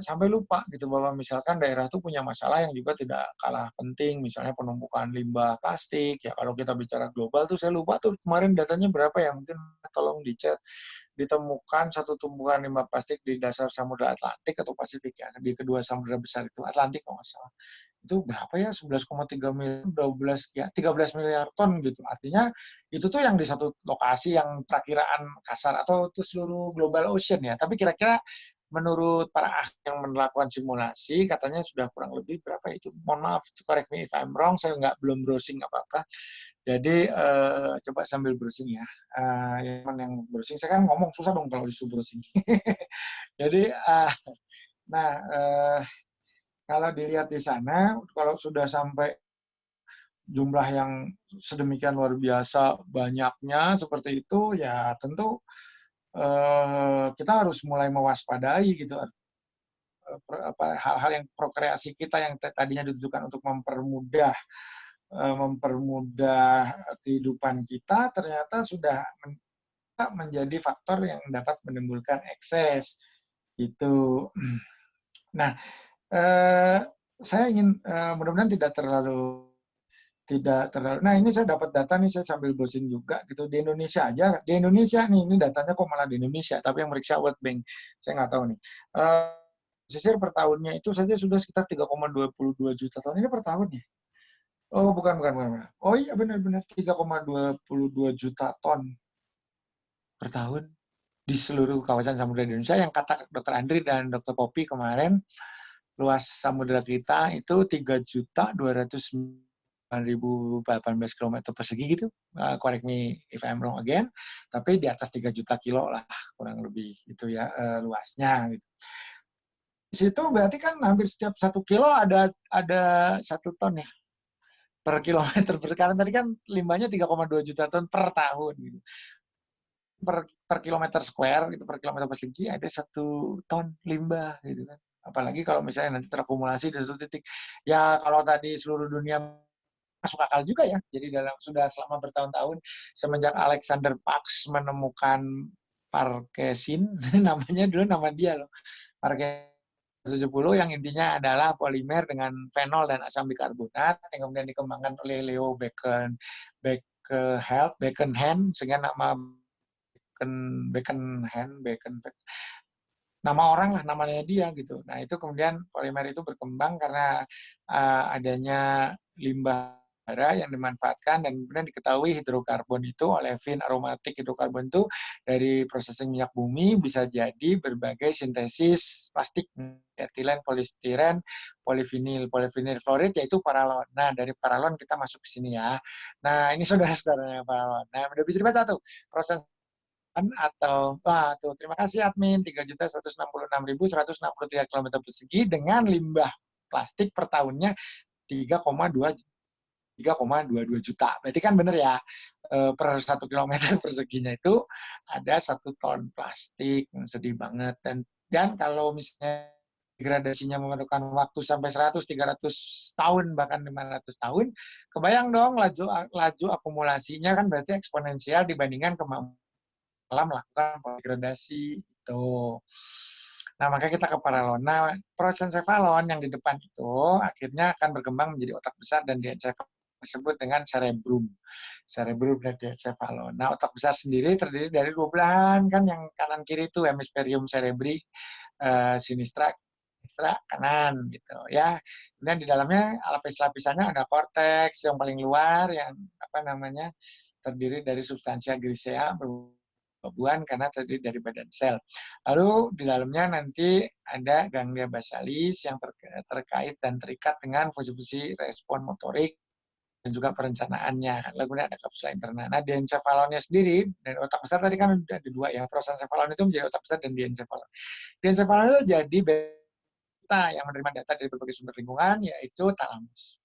Sampai lupa gitu bahwa misalkan daerah itu punya masalah yang juga tidak kalah penting, misalnya penumpukan limbah plastik. Ya kalau kita bicara global tuh saya lupa tuh kemarin datanya berapa ya, mungkin tolong dicek. Ditemukan satu tumpukan limbah plastik di dasar Samudra Atlantik atau Pasifik ya, di kedua samudra besar itu, Atlantik kalau nggak salah. Itu berapa ya, 11,3 miliar, 12 ya 13 miliar ton gitu. Artinya itu tuh yang di satu lokasi yang perakiraan kasar, atau itu seluruh global ocean ya. Tapi kira-kira menurut para ahli yang melakukan simulasi, katanya sudah kurang lebih berapa itu. Mohon maaf, correct me if I'm wrong, saya belum browsing apa-apa. Jadi coba sambil browsing ya. Yang browsing, saya kan ngomong susah dong kalau disuruh browsing. Jadi, nah kalau dilihat di sana, kalau sudah sampai jumlah yang sedemikian luar biasa banyaknya seperti itu, ya tentu kita harus mulai mewaspadai gitu, hal-hal yang prokreasi kita yang tadinya ditujukan untuk mempermudah kehidupan kita, ternyata sudah menjadi faktor yang dapat menimbulkan ekses gitu. Nah, saya ingin mudah-mudahan tidak terlalu. Nah, ini saya dapat data nih, saya sambil browsing juga gitu. Di Indonesia aja, di Indonesia nih, ini datanya kok malah di Indonesia, tapi yang meriksa World Bank, saya nggak tahu nih. Pesisir per tahunnya itu saja sudah sekitar 3,22 juta ton. Ini per tahun ya? Oh, bukan. Oh iya, benar-benar 3,22 juta ton per tahun di seluruh kawasan samudera di Indonesia. Yang kata Dr. Andri dan Dr. Poppy kemarin, luas samudera kita itu 3.209.018 kilometer persegi gitu. Correct me if I'm wrong again. Tapi di atas 3 juta kilo lah kurang lebih itu ya luasnya gitu. Di situ berarti kan hampir setiap 1 kilo ada 1 ton ya per kilometer. Sekarang tadi kan limbahnya 3,2 juta ton per tahun gitu. Per kilometer square gitu, per kilometer persegi ada 1 ton limbah gitu kan. Apalagi kalau misalnya nanti terakumulasi di satu titik. Ya kalau tadi seluruh dunia masuk akal juga ya. Jadi sudah selama bertahun-tahun semenjak Alexander Parks menemukan Parkesin, namanya dulu nama dia loh. Parkesin 70 yang intinya adalah polimer dengan fenol dan asam bikarbonat yang kemudian dikembangkan oleh Leo Beckenhand sehingga nama nama orang lah, namanya dia gitu. Nah itu kemudian polimer itu berkembang karena adanya limbah bara yang dimanfaatkan, dan kemudian diketahui hidrokarbon itu, olefin aromatik hidrokarbon itu dari prosesing minyak bumi bisa jadi berbagai sintesis plastik, etilen, polistiren, polivinil fluorid, yaitu paralon. Nah dari paralon kita masuk ke sini ya. Nah ini saudara-saudaranya paralon. Nah udah bisa dibaca tuh proses atau tuh terima kasih admin 3.166.163 km persegi dengan limbah plastik per tahunnya 3,22 juta. Berarti kan benar ya, per 1 km perseginya itu ada 1 ton plastik. Sedih banget. Dan kalau misalnya degradasinya memerlukan waktu sampai 100-300 tahun, bahkan 500 tahun, kebayang dong laju akumulasinya kan berarti eksponensial dibandingkan kemampuan melakukan degradasi itu. Nah, makanya kita ke paralon. Nah, prosencephalon yang di depan itu akhirnya akan berkembang menjadi otak besar dan diencephalon, disebut dengan cerebrum. Cerebrum dan diencephalon. Nah, otak besar sendiri terdiri dari 2 belahan kan, yang kanan kiri itu hemisferium cerebri sinistra kanan gitu ya. Kemudian di dalamnya lapis-lapisannya ada korteks yang paling luar yang terdiri dari substansia grisea berbuan karena terdiri dari badan sel. Lalu di dalamnya nanti ada ganglia basalis yang terkait dan terikat dengan fungsi-fungsi respon motorik dan juga perencanaannya. Lalu kemudian ada kapsula interna. Nah, diencephalonnya sendiri, dan otak besar tadi kan ada 2 ya. Prosencephalon itu menjadi otak besar dan diencephalon. Diencephalon itu jadi kita yang menerima data dari berbagai sumber lingkungan, yaitu talamus.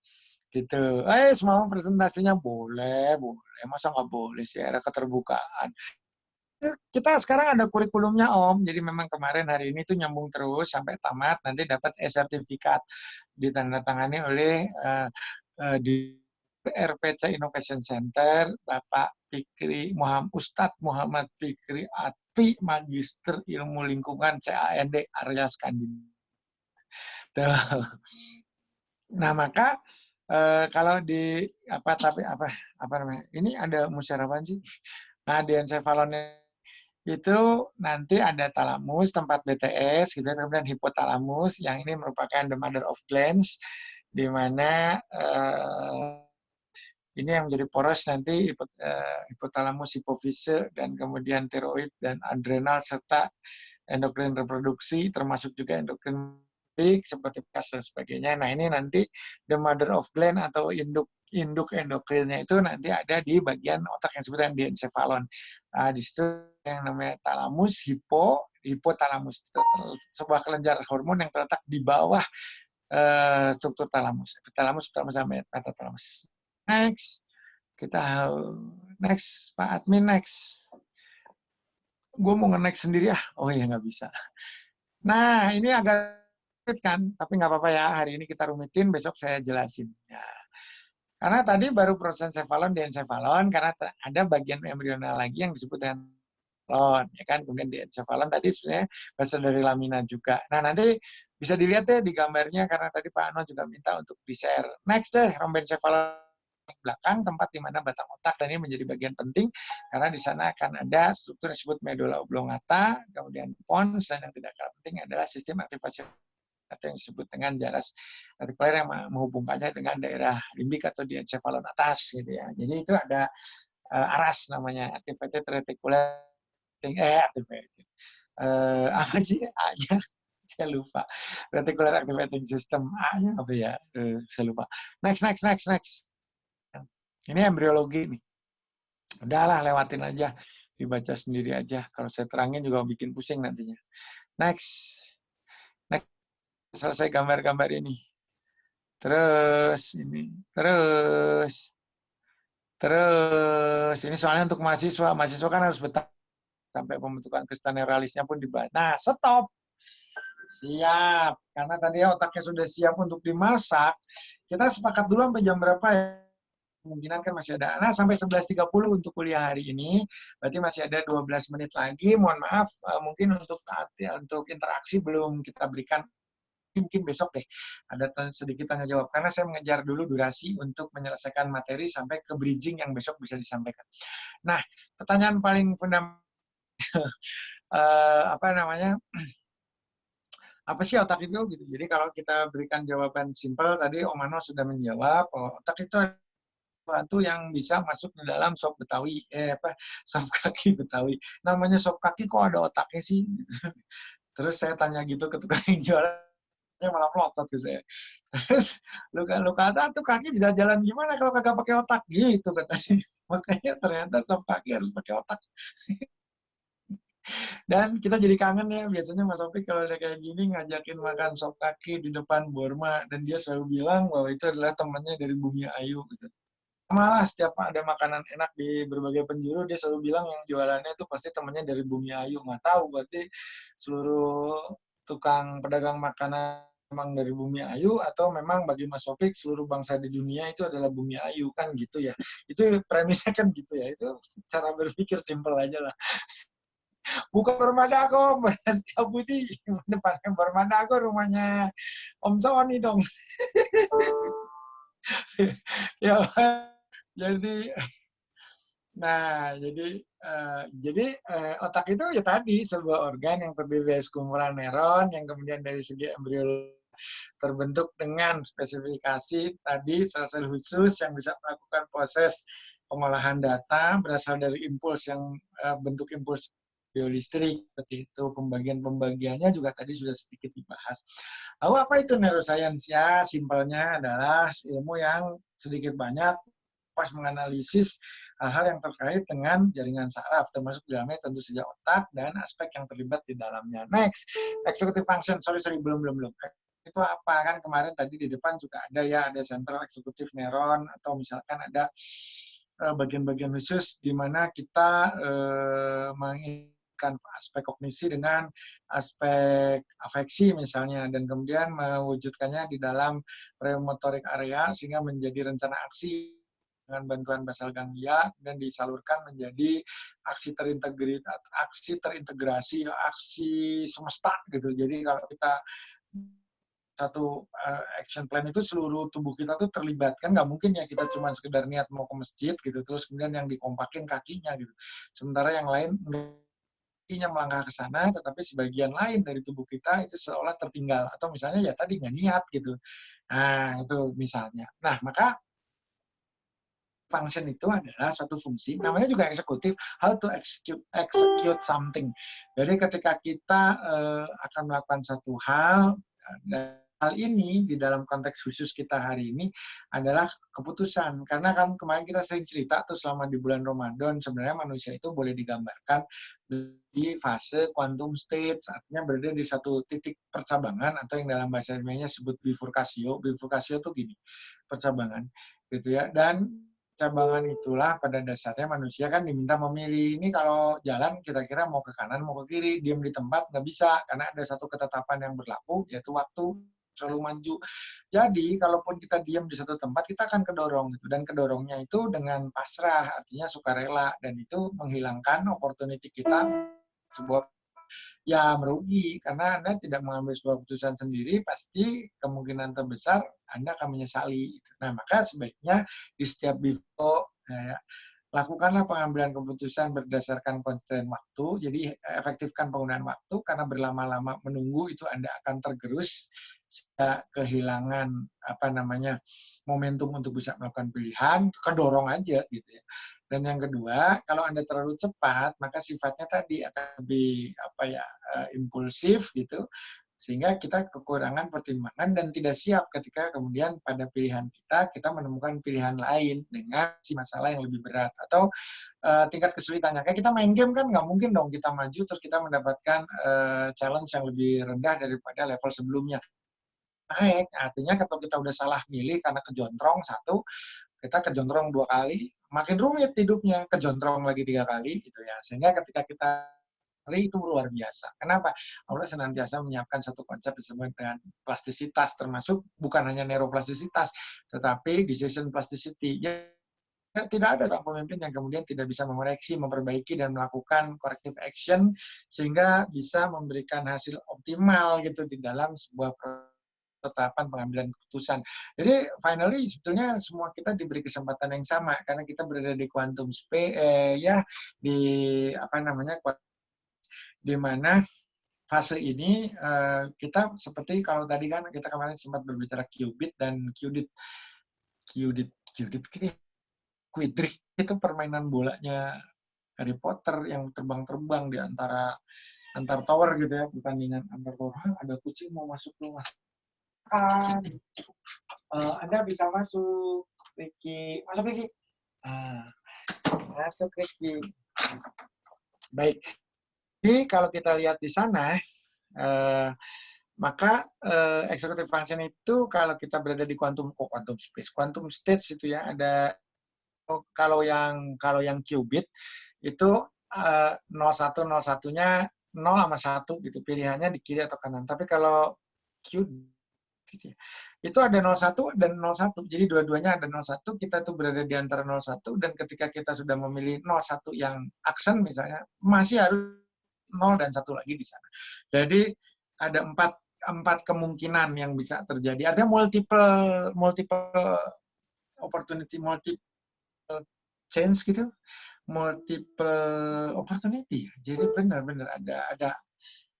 Gitu. Semua presentasinya boleh, boleh. Masa nggak boleh sih, era keterbukaan. Kita sekarang ada kurikulumnya Om, jadi memang kemarin hari ini tuh nyambung terus sampai tamat, nanti dapat e-sertifikat ditandatangani oleh di RPC Innovation Center, Bapak Fikri Muhammad Ustadz Muhammad Fikri Atfi, Magister Ilmu Lingkungan CAND Arya Skandinavia. Nah maka kalau di apa namanya? Ini ada musyawarah sih. Nah di encefalon itu nanti ada talamus tempat BTS gitu, kemudian hipotalamus yang ini merupakan the mother of glands, di mana ini yang menjadi poros nanti hipotalamus, hipofise, dan kemudian tiroid dan adrenal serta endokrin reproduksi, termasuk juga endokrin seperti PAS dan sebagainya. Nah ini nanti the mother of gland atau induk endokrinnya itu nanti ada di bagian otak yang disebutkan diencephalon. Di situ yang namanya talamus, hipotalamus, sebuah kelenjar hormon yang terletak di bawah struktur talamus. Talamus sampai metatalamus. Next, next Pak Admin next. Gue mau nge-next sendiri ya. Oh ya nggak bisa. Nah ini agak kan, tapi nggak apa-apa ya. Hari ini kita rumitin, besok saya jelasin. Ya. Karena tadi baru proses encefalon, diencephalon, karena ada bagian embrional lagi yang disebut dengan encefalon, ya kan. Kemudian diencephalon tadi sebenarnya berasal dari lamina juga. Nah nanti bisa dilihat deh di gambarnya, karena tadi Pak Ano juga minta untuk di-share. Next deh, rhombencephalon belakang, tempat di mana batang otak, dan ini menjadi bagian penting karena di sana akan ada struktur yang disebut medulla oblongata, kemudian pons, dan yang tidak kalah penting adalah sistem aktivasi atau yang disebut dengan jaras retikuler yang menghubungkannya dengan daerah limbik atau di encefalon atas gitu ya. Jadi itu ada ARAS namanya, activated reticular activated. Apa sih A-nya? Saya lupa. Reticular activating system A-nya apa ya? Saya lupa. Next. Ini embriologi nih. Udahlah, lewatin aja. Dibaca sendiri aja. Kalau saya terangin juga bikin pusing nantinya. Next. Selesai gambar-gambar ini. Terus ini. Terus ini soalnya untuk mahasiswa. Mahasiswa kan harus betah sampai pembentukan kristal neuralisnya pun dibahas. Nah, stop. Siap. Karena tadi otaknya sudah siap untuk dimasak. Kita sepakat dulu sampai jam berapa ya? Kemungkinan kan masih ada. Nah, sampai 11.30 untuk kuliah hari ini. Berarti masih ada 12 menit lagi. Mohon maaf, mungkin untuk interaksi belum kita berikan. Mungkin besok deh ada sedikit tanya jawab. Karena saya mengejar dulu durasi untuk menyelesaikan materi sampai ke bridging yang besok bisa disampaikan. Nah, pertanyaan paling fundamental, apa namanya, apa sih otak itu gitu. Jadi kalau kita berikan jawaban simpel tadi Om Mano sudah menjawab, otak itu sesuatu yang bisa masuk di dalam sop Betawi, sop kaki Betawi. Namanya sop kaki kok ada otaknya sih? Terus saya tanya gitu ke tukang yang jualan, malah melotot ke saya. Terus lu kata tuh kaki bisa jalan gimana kalau kagak pakai otak gitu katanya. Makanya ternyata sop kaki harus pakai otak. Dan kita jadi kangen ya, biasanya Mas Opik kalau udah kayak gini ngajakin makan sop kaki di depan Borma, dan dia selalu bilang bahwa itu adalah temannya dari Bumi Ayu gitu. Malah setiap ada makanan enak di berbagai penjuru, dia selalu bilang yang jualannya itu pasti temannya dari Bumi Ayu. Nggak tahu, berarti seluruh tukang pedagang makanan memang dari Bumi Ayu, atau memang bagi Mas Sofik seluruh bangsa di dunia itu adalah Bumi Ayu, kan gitu ya. Itu premisnya kan gitu ya. Itu cara berpikir simpel aja lah. Bukan Bermadago, Setiap Budi. Depannya Bermadago rumahnya Om Sony dong. Ya, jadi otak itu ya tadi sebuah organ yang terdiri dari sekumpulan neuron yang kemudian dari segi embrio terbentuk dengan spesifikasi tadi sel-sel khusus yang bisa melakukan proses pengolahan data berasal dari impuls yang bentuk impuls biolistrik seperti itu. Pembagiannya juga tadi sudah sedikit dibahas. Lalu apa itu neuroscience? Ya, simpelnya adalah ilmu yang sedikit banyak pas menganalisis hal-hal yang terkait dengan jaringan saraf, termasuk di dalamnya tentu saja otak dan aspek yang terlibat di dalamnya. Next, executive function. Sorry, belum. itu apa kan kemarin tadi di depan juga ada ya, ada central executive neuron atau misalkan ada bagian-bagian khusus di mana kita mengaitkan aspek kognisi dengan aspek afeksi misalnya, dan kemudian mewujudkannya di dalam premotorik area sehingga menjadi rencana aksi dengan bantuan basal ganglia dan disalurkan menjadi aksi terintegrasi, aksi semesta gitu. Jadi kalau kita satu action plan itu seluruh tubuh kita tuh terlibat, kan nggak mungkin ya kita cuma sekedar niat mau ke masjid gitu terus kemudian yang dikompakin kakinya gitu, sementara yang lain kakinya melangkah ke sana tetapi sebagian lain dari tubuh kita itu seolah tertinggal, atau misalnya ya tadi nggak niat gitu. Nah itu misalnya. Nah maka function itu adalah suatu fungsi, namanya juga eksekutif, how to execute something. Jadi ketika kita akan melakukan satu hal, dan hal ini di dalam konteks khusus kita hari ini adalah keputusan. Karena kan kemarin kita sering cerita tuh selama di bulan Ramadan, sebenarnya manusia itu boleh digambarkan di fase quantum state, artinya berada di satu titik percabangan atau yang dalam bahasa ilmiahnya disebut bifurkasio. Bifurkasio itu gini, percabangan gitu ya. Dan cabangan itulah pada dasarnya manusia kan diminta memilih, ini kalau jalan kira-kira mau ke kanan mau ke kiri, diam di tempat nggak bisa karena ada satu ketetapan yang berlaku yaitu waktu selalu maju. Jadi kalaupun kita diam di satu tempat kita akan kedorong gitu, dan kedorongnya itu dengan pasrah, artinya sukarela, dan itu menghilangkan opportunity kita sebuah ya merugi, karena Anda tidak mengambil sebuah keputusan sendiri, pasti kemungkinan terbesar Anda akan menyesali. Nah, maka sebaiknya di setiap bifo, lakukanlah pengambilan keputusan berdasarkan constraint waktu, jadi efektifkan penggunaan waktu, karena berlama-lama menunggu itu Anda akan tergerus, sehingga kehilangan momentum untuk bisa melakukan pilihan, kedorong aja gitu ya. Dan yang kedua, kalau Anda terlalu cepat, maka sifatnya tadi akan lebih impulsif gitu, sehingga kita kekurangan pertimbangan dan tidak siap ketika kemudian pada pilihan kita menemukan pilihan lain dengan si masalah yang lebih berat atau tingkat kesulitannya. Kayak kita main game kan nggak mungkin dong kita maju terus kita mendapatkan challenge yang lebih rendah daripada level sebelumnya. Naik, artinya kalau kita udah salah milih karena kejontrong satu, kita kejontrong 2 kali, makin rumit hidupnya, kejontrong lagi 3 kali gitu ya. Sehingga ketika kita itu luar biasa. Kenapa? Allah senantiasa menyiapkan satu konsep disebut dengan plastisitas, termasuk bukan hanya neuroplastisitas, tetapi decision plasticity. Ya, tidak ada seorang pemimpin yang kemudian tidak bisa mengoreksi, memperbaiki, dan melakukan corrective action sehingga bisa memberikan hasil optimal gitu di dalam sebuah ketetapan pengambilan keputusan. Jadi finally sebetulnya semua kita diberi kesempatan yang sama karena kita berada di quantum space di mana fase ini kita seperti kalau tadi kan kita kemarin sempat berbicara qubit dan qubit Quidditch itu permainan bolanya Harry Potter yang terbang-terbang di antar tower gitu ya, pertandingan antar tower. Ada kucing mau masuk rumah. Anda bisa masuk, Ricky. Masuk, Ricky. Masuk, Ricky. Baik. Jadi kalau kita lihat di sana, maka executive function itu kalau kita berada di quantum space, quantum states itu ya ada. Kalau yang qubit itu 0101-nya 0 sama 1 gitu, pilihannya di kiri atau kanan. Tapi kalau qubit gitu ya, itu ada 01 dan 01. Jadi dua-duanya ada 01, kita tuh berada di antara 01, dan ketika kita sudah memilih 01 yang aksen misalnya, masih harus 0 dan 1 lagi di sana. Jadi ada empat kemungkinan yang bisa terjadi. Artinya multiple opportunity, multiple change gitu, multiple opportunity. Jadi benar-benar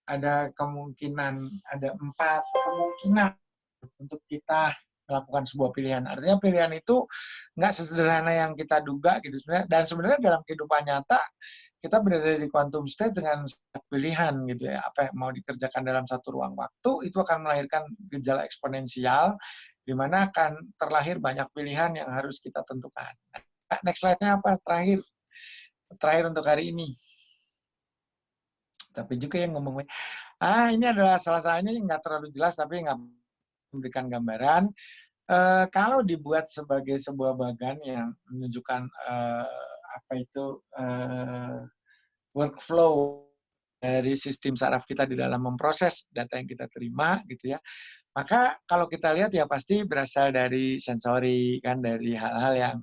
ada kemungkinan, ada 4 kemungkinan untuk kita melakukan sebuah pilihan. Artinya pilihan itu nggak sesederhana yang kita duga gitu sebenarnya. Dan sebenarnya dalam kehidupan nyata kita berada di quantum state dengan pilihan gitu ya. Apa yang mau dikerjakan dalam satu ruang waktu itu akan melahirkan gejala eksponensial di mana akan terlahir banyak pilihan yang harus kita tentukan. Next slide-nya apa? Terakhir untuk hari ini. Tapi juga yang ngomong, ini adalah salah satunya nggak terlalu jelas, tapi nggak memberikan gambaran, kalau dibuat sebagai sebuah bagan yang menunjukkan, apa itu, workflow dari sistem saraf kita di dalam memproses data yang kita terima gitu ya. Maka kalau kita lihat ya pasti berasal dari sensori kan, dari hal-hal yang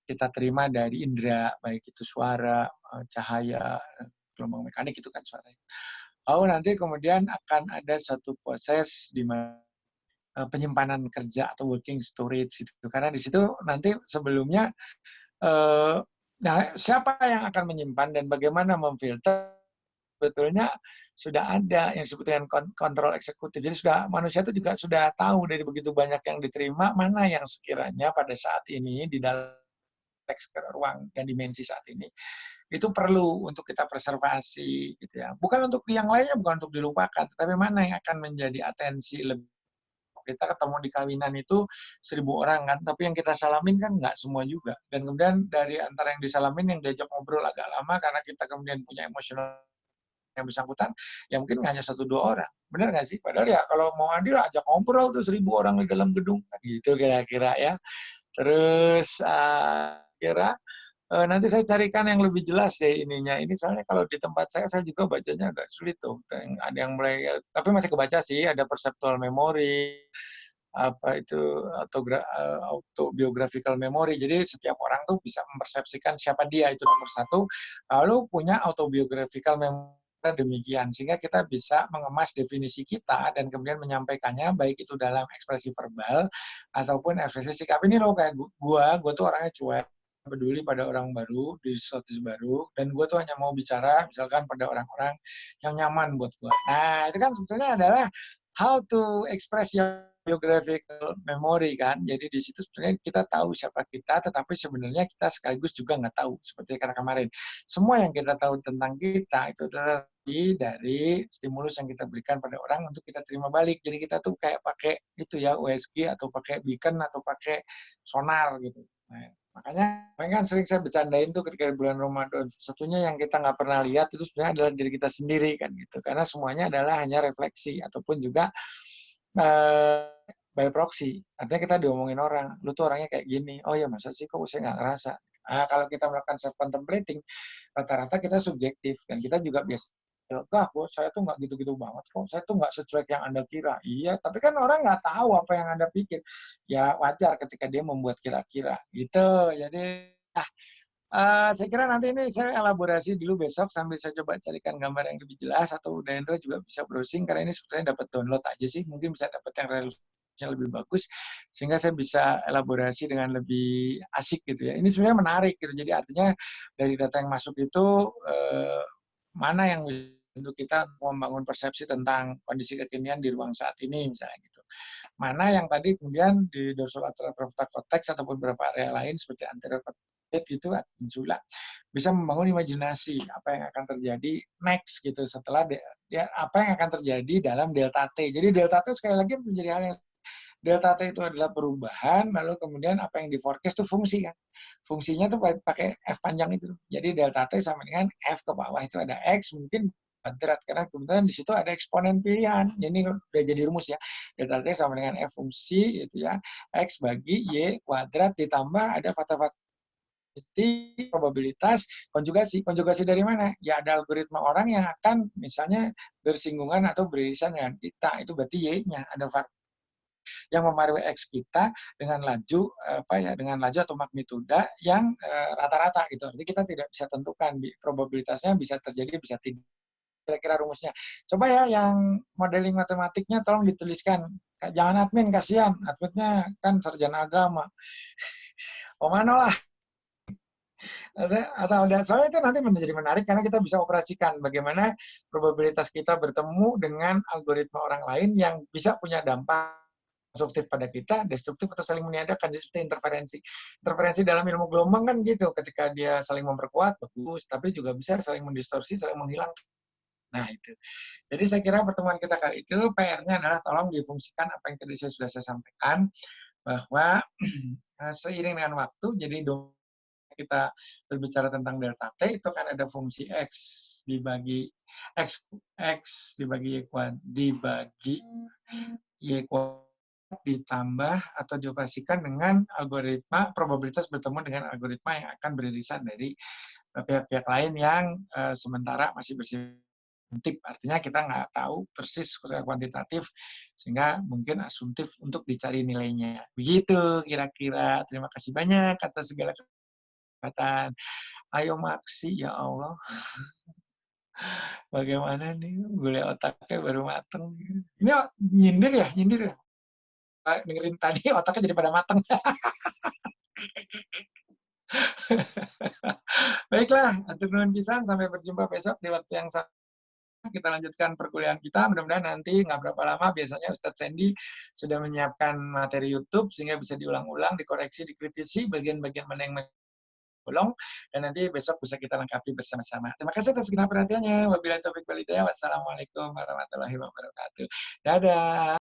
kita terima dari indera, baik itu suara, cahaya, gelombang mekanik itu kan suaranya. Lalu nanti kemudian akan ada satu proses di mana penyimpanan kerja atau working storage itu. Karena di situ nanti sebelumnya nah siapa yang akan menyimpan dan bagaimana memfilter sebetulnya sudah ada yang disebut dengan kontrol eksekutif. Jadi sudah manusia itu juga sudah tahu dari begitu banyak yang diterima mana yang sekiranya pada saat ini di dalam teks ke ruang dan dimensi saat ini itu perlu untuk kita preservasi gitu ya. Bukan untuk yang lainnya, bukan untuk dilupakan, tetapi mana yang akan menjadi atensi lebih. Kita ketemu di kawinan itu 1.000 orang kan, tapi yang kita salamin kan nggak semua juga. Dan kemudian dari antara yang disalamin yang diajak ngobrol agak lama karena kita kemudian punya emosional yang bersangkutan, ya mungkin hanya 1-2 orang. Benar nggak sih? Padahal ya kalau mau adil ajak ngobrol tuh 1.000 orang di dalam gedung. Gitu kira-kira ya. Terus kira nanti saya carikan yang lebih jelas deh ininya. Ini soalnya kalau di tempat saya juga bacanya agak sulit tuh. Ada yang mulai, tapi masih kebaca sih, ada perceptual memory, apa itu autobiographical memory. Jadi setiap orang tuh bisa mempersepsikan siapa dia, itu nomor satu. Lalu punya autobiographical memory demikian, sehingga kita bisa mengemas definisi kita dan kemudian menyampaikannya baik itu dalam ekspresi verbal ataupun ekspresi sikap. Ini loh kayak gue tuh orangnya cuek, peduli pada orang baru, di sesuatu baru, dan gue tuh hanya mau bicara misalkan pada orang-orang yang nyaman buat gue. Nah, itu kan sebetulnya adalah how to express your biographical memory kan. Jadi di situ sebenarnya kita tahu siapa kita, tetapi sebenarnya kita sekaligus juga nggak tahu. Seperti karena kemarin, semua yang kita tahu tentang kita itu adalah dari stimulus yang kita berikan pada orang untuk kita terima balik. Jadi kita tuh kayak pakai itu ya USG atau pakai beacon atau pakai sonar gitu. Nah, makanya kan sering saya bercandain tuh ketika bulan Ramadan, satunya yang kita nggak pernah lihat itu sebenarnya adalah diri kita sendiri kan gitu. Karena semuanya adalah hanya refleksi ataupun juga by proxy. Artinya kita diomongin orang, lu tuh orangnya kayak gini. Oh ya masa sih kok saya nggak ngerasa. Nah, kalau kita melakukan self contemplating, rata-rata kita subjektif dan kita juga biasa enggak kok, saya tuh nggak gitu-gitu banget kok, saya tuh nggak secuek yang Anda kira. Iya, tapi kan orang nggak tahu apa yang Anda pikir. Ya wajar ketika dia membuat kira-kira. Gitu, jadi saya kira nanti ini saya elaborasi dulu besok sambil saya coba carikan gambar yang lebih jelas atau Dendra juga bisa browsing karena ini sebetulnya dapat download aja sih, mungkin bisa dapat yang resolusinya lebih bagus sehingga saya bisa elaborasi dengan lebih asik gitu ya. Ini sebenarnya menarik gitu. Jadi artinya dari data yang masuk itu mana yang untuk kita membangun persepsi tentang kondisi kekinian di ruang saat ini misalnya gitu. Mana yang tadi kemudian di dorsolateral prefrontal cortex ataupun beberapa area lain seperti anterior itu insula bisa membangun imajinasi apa yang akan terjadi next gitu setelah apa yang akan terjadi dalam delta T. Jadi delta T sekali lagi menjadi hal yang delta T itu adalah perubahan, lalu kemudian apa yang di forecast itu fungsi kan. Fungsinya tuh pakai F panjang itu. Jadi delta T sama dengan F ke bawah itu ada X mungkin kuadrat karena kemudian di situ ada eksponen pilihan. Ini udah jadi rumus ya. Delta T sama dengan F fungsi itu ya. X bagi Y kuadrat ditambah ada faktor probabilitas konjugasi. Konjugasi dari mana? Ya ada algoritma orang yang akan misalnya bersinggungan atau beririsan dengan kita. Itu berarti Y-nya ada faktor yang mempengaruhi X kita dengan laju dengan laju atau magnituda yang rata-rata gitu. Jadi kita tidak bisa tentukan probabilitasnya bisa terjadi bisa tidak. Kira-kira rumusnya. Coba ya yang modeling matematiknya tolong dituliskan. Jangan admin kasihan, adminnya kan sarjana agama. Omano lah. Atau soalnya itu nanti menjadi menarik karena kita bisa operasikan bagaimana probabilitas kita bertemu dengan algoritma orang lain yang bisa punya dampak konstruktif pada kita, destruktif atau saling meniadakan. Jadi seperti interferensi. Interferensi dalam ilmu gelombang kan gitu, ketika dia saling memperkuat, bagus, tapi juga bisa saling mendistorsi, saling menghilangkan. Nah itu. Jadi saya kira pertemuan kita kali itu PR-nya adalah tolong difungsikan apa yang tadi sudah saya sampaikan, bahwa seiring dengan waktu, jadi kita berbicara tentang delta T itu kan ada fungsi X dibagi X dibagi Y dibagi Y ditambah atau dioperasikan dengan algoritma probabilitas bertemu dengan algoritma yang akan beririsan dari pihak-pihak lain yang sementara masih bersifat artinya kita nggak tahu persis secara kuantitatif sehingga mungkin asumtif untuk dicari nilainya. Begitu kira-kira. Terima kasih banyak atas segala kesempatan. Ayo maksi ya Allah. Bagaimana nih gulai otaknya baru mateng. Ini nyindir ya, nyindir ya. Dengerin tadi otaknya jadi pada mateng. Baiklah, atur nuhun pisan, sampai berjumpa besok di waktu yang sama. Kita lanjutkan perkuliahan kita. Mudah-mudahan nanti nggak berapa lama, biasanya Ustadz Sandy sudah menyiapkan materi YouTube sehingga bisa diulang-ulang, dikoreksi, dikritisi bagian-bagian mana yang bolong, dan nanti besok bisa kita lengkapi bersama-sama. Terima kasih atas segala perhatiannya. Wabillahi taufiq wal hidayah. Wassalamualaikum warahmatullahi wabarakatuh. Dadah.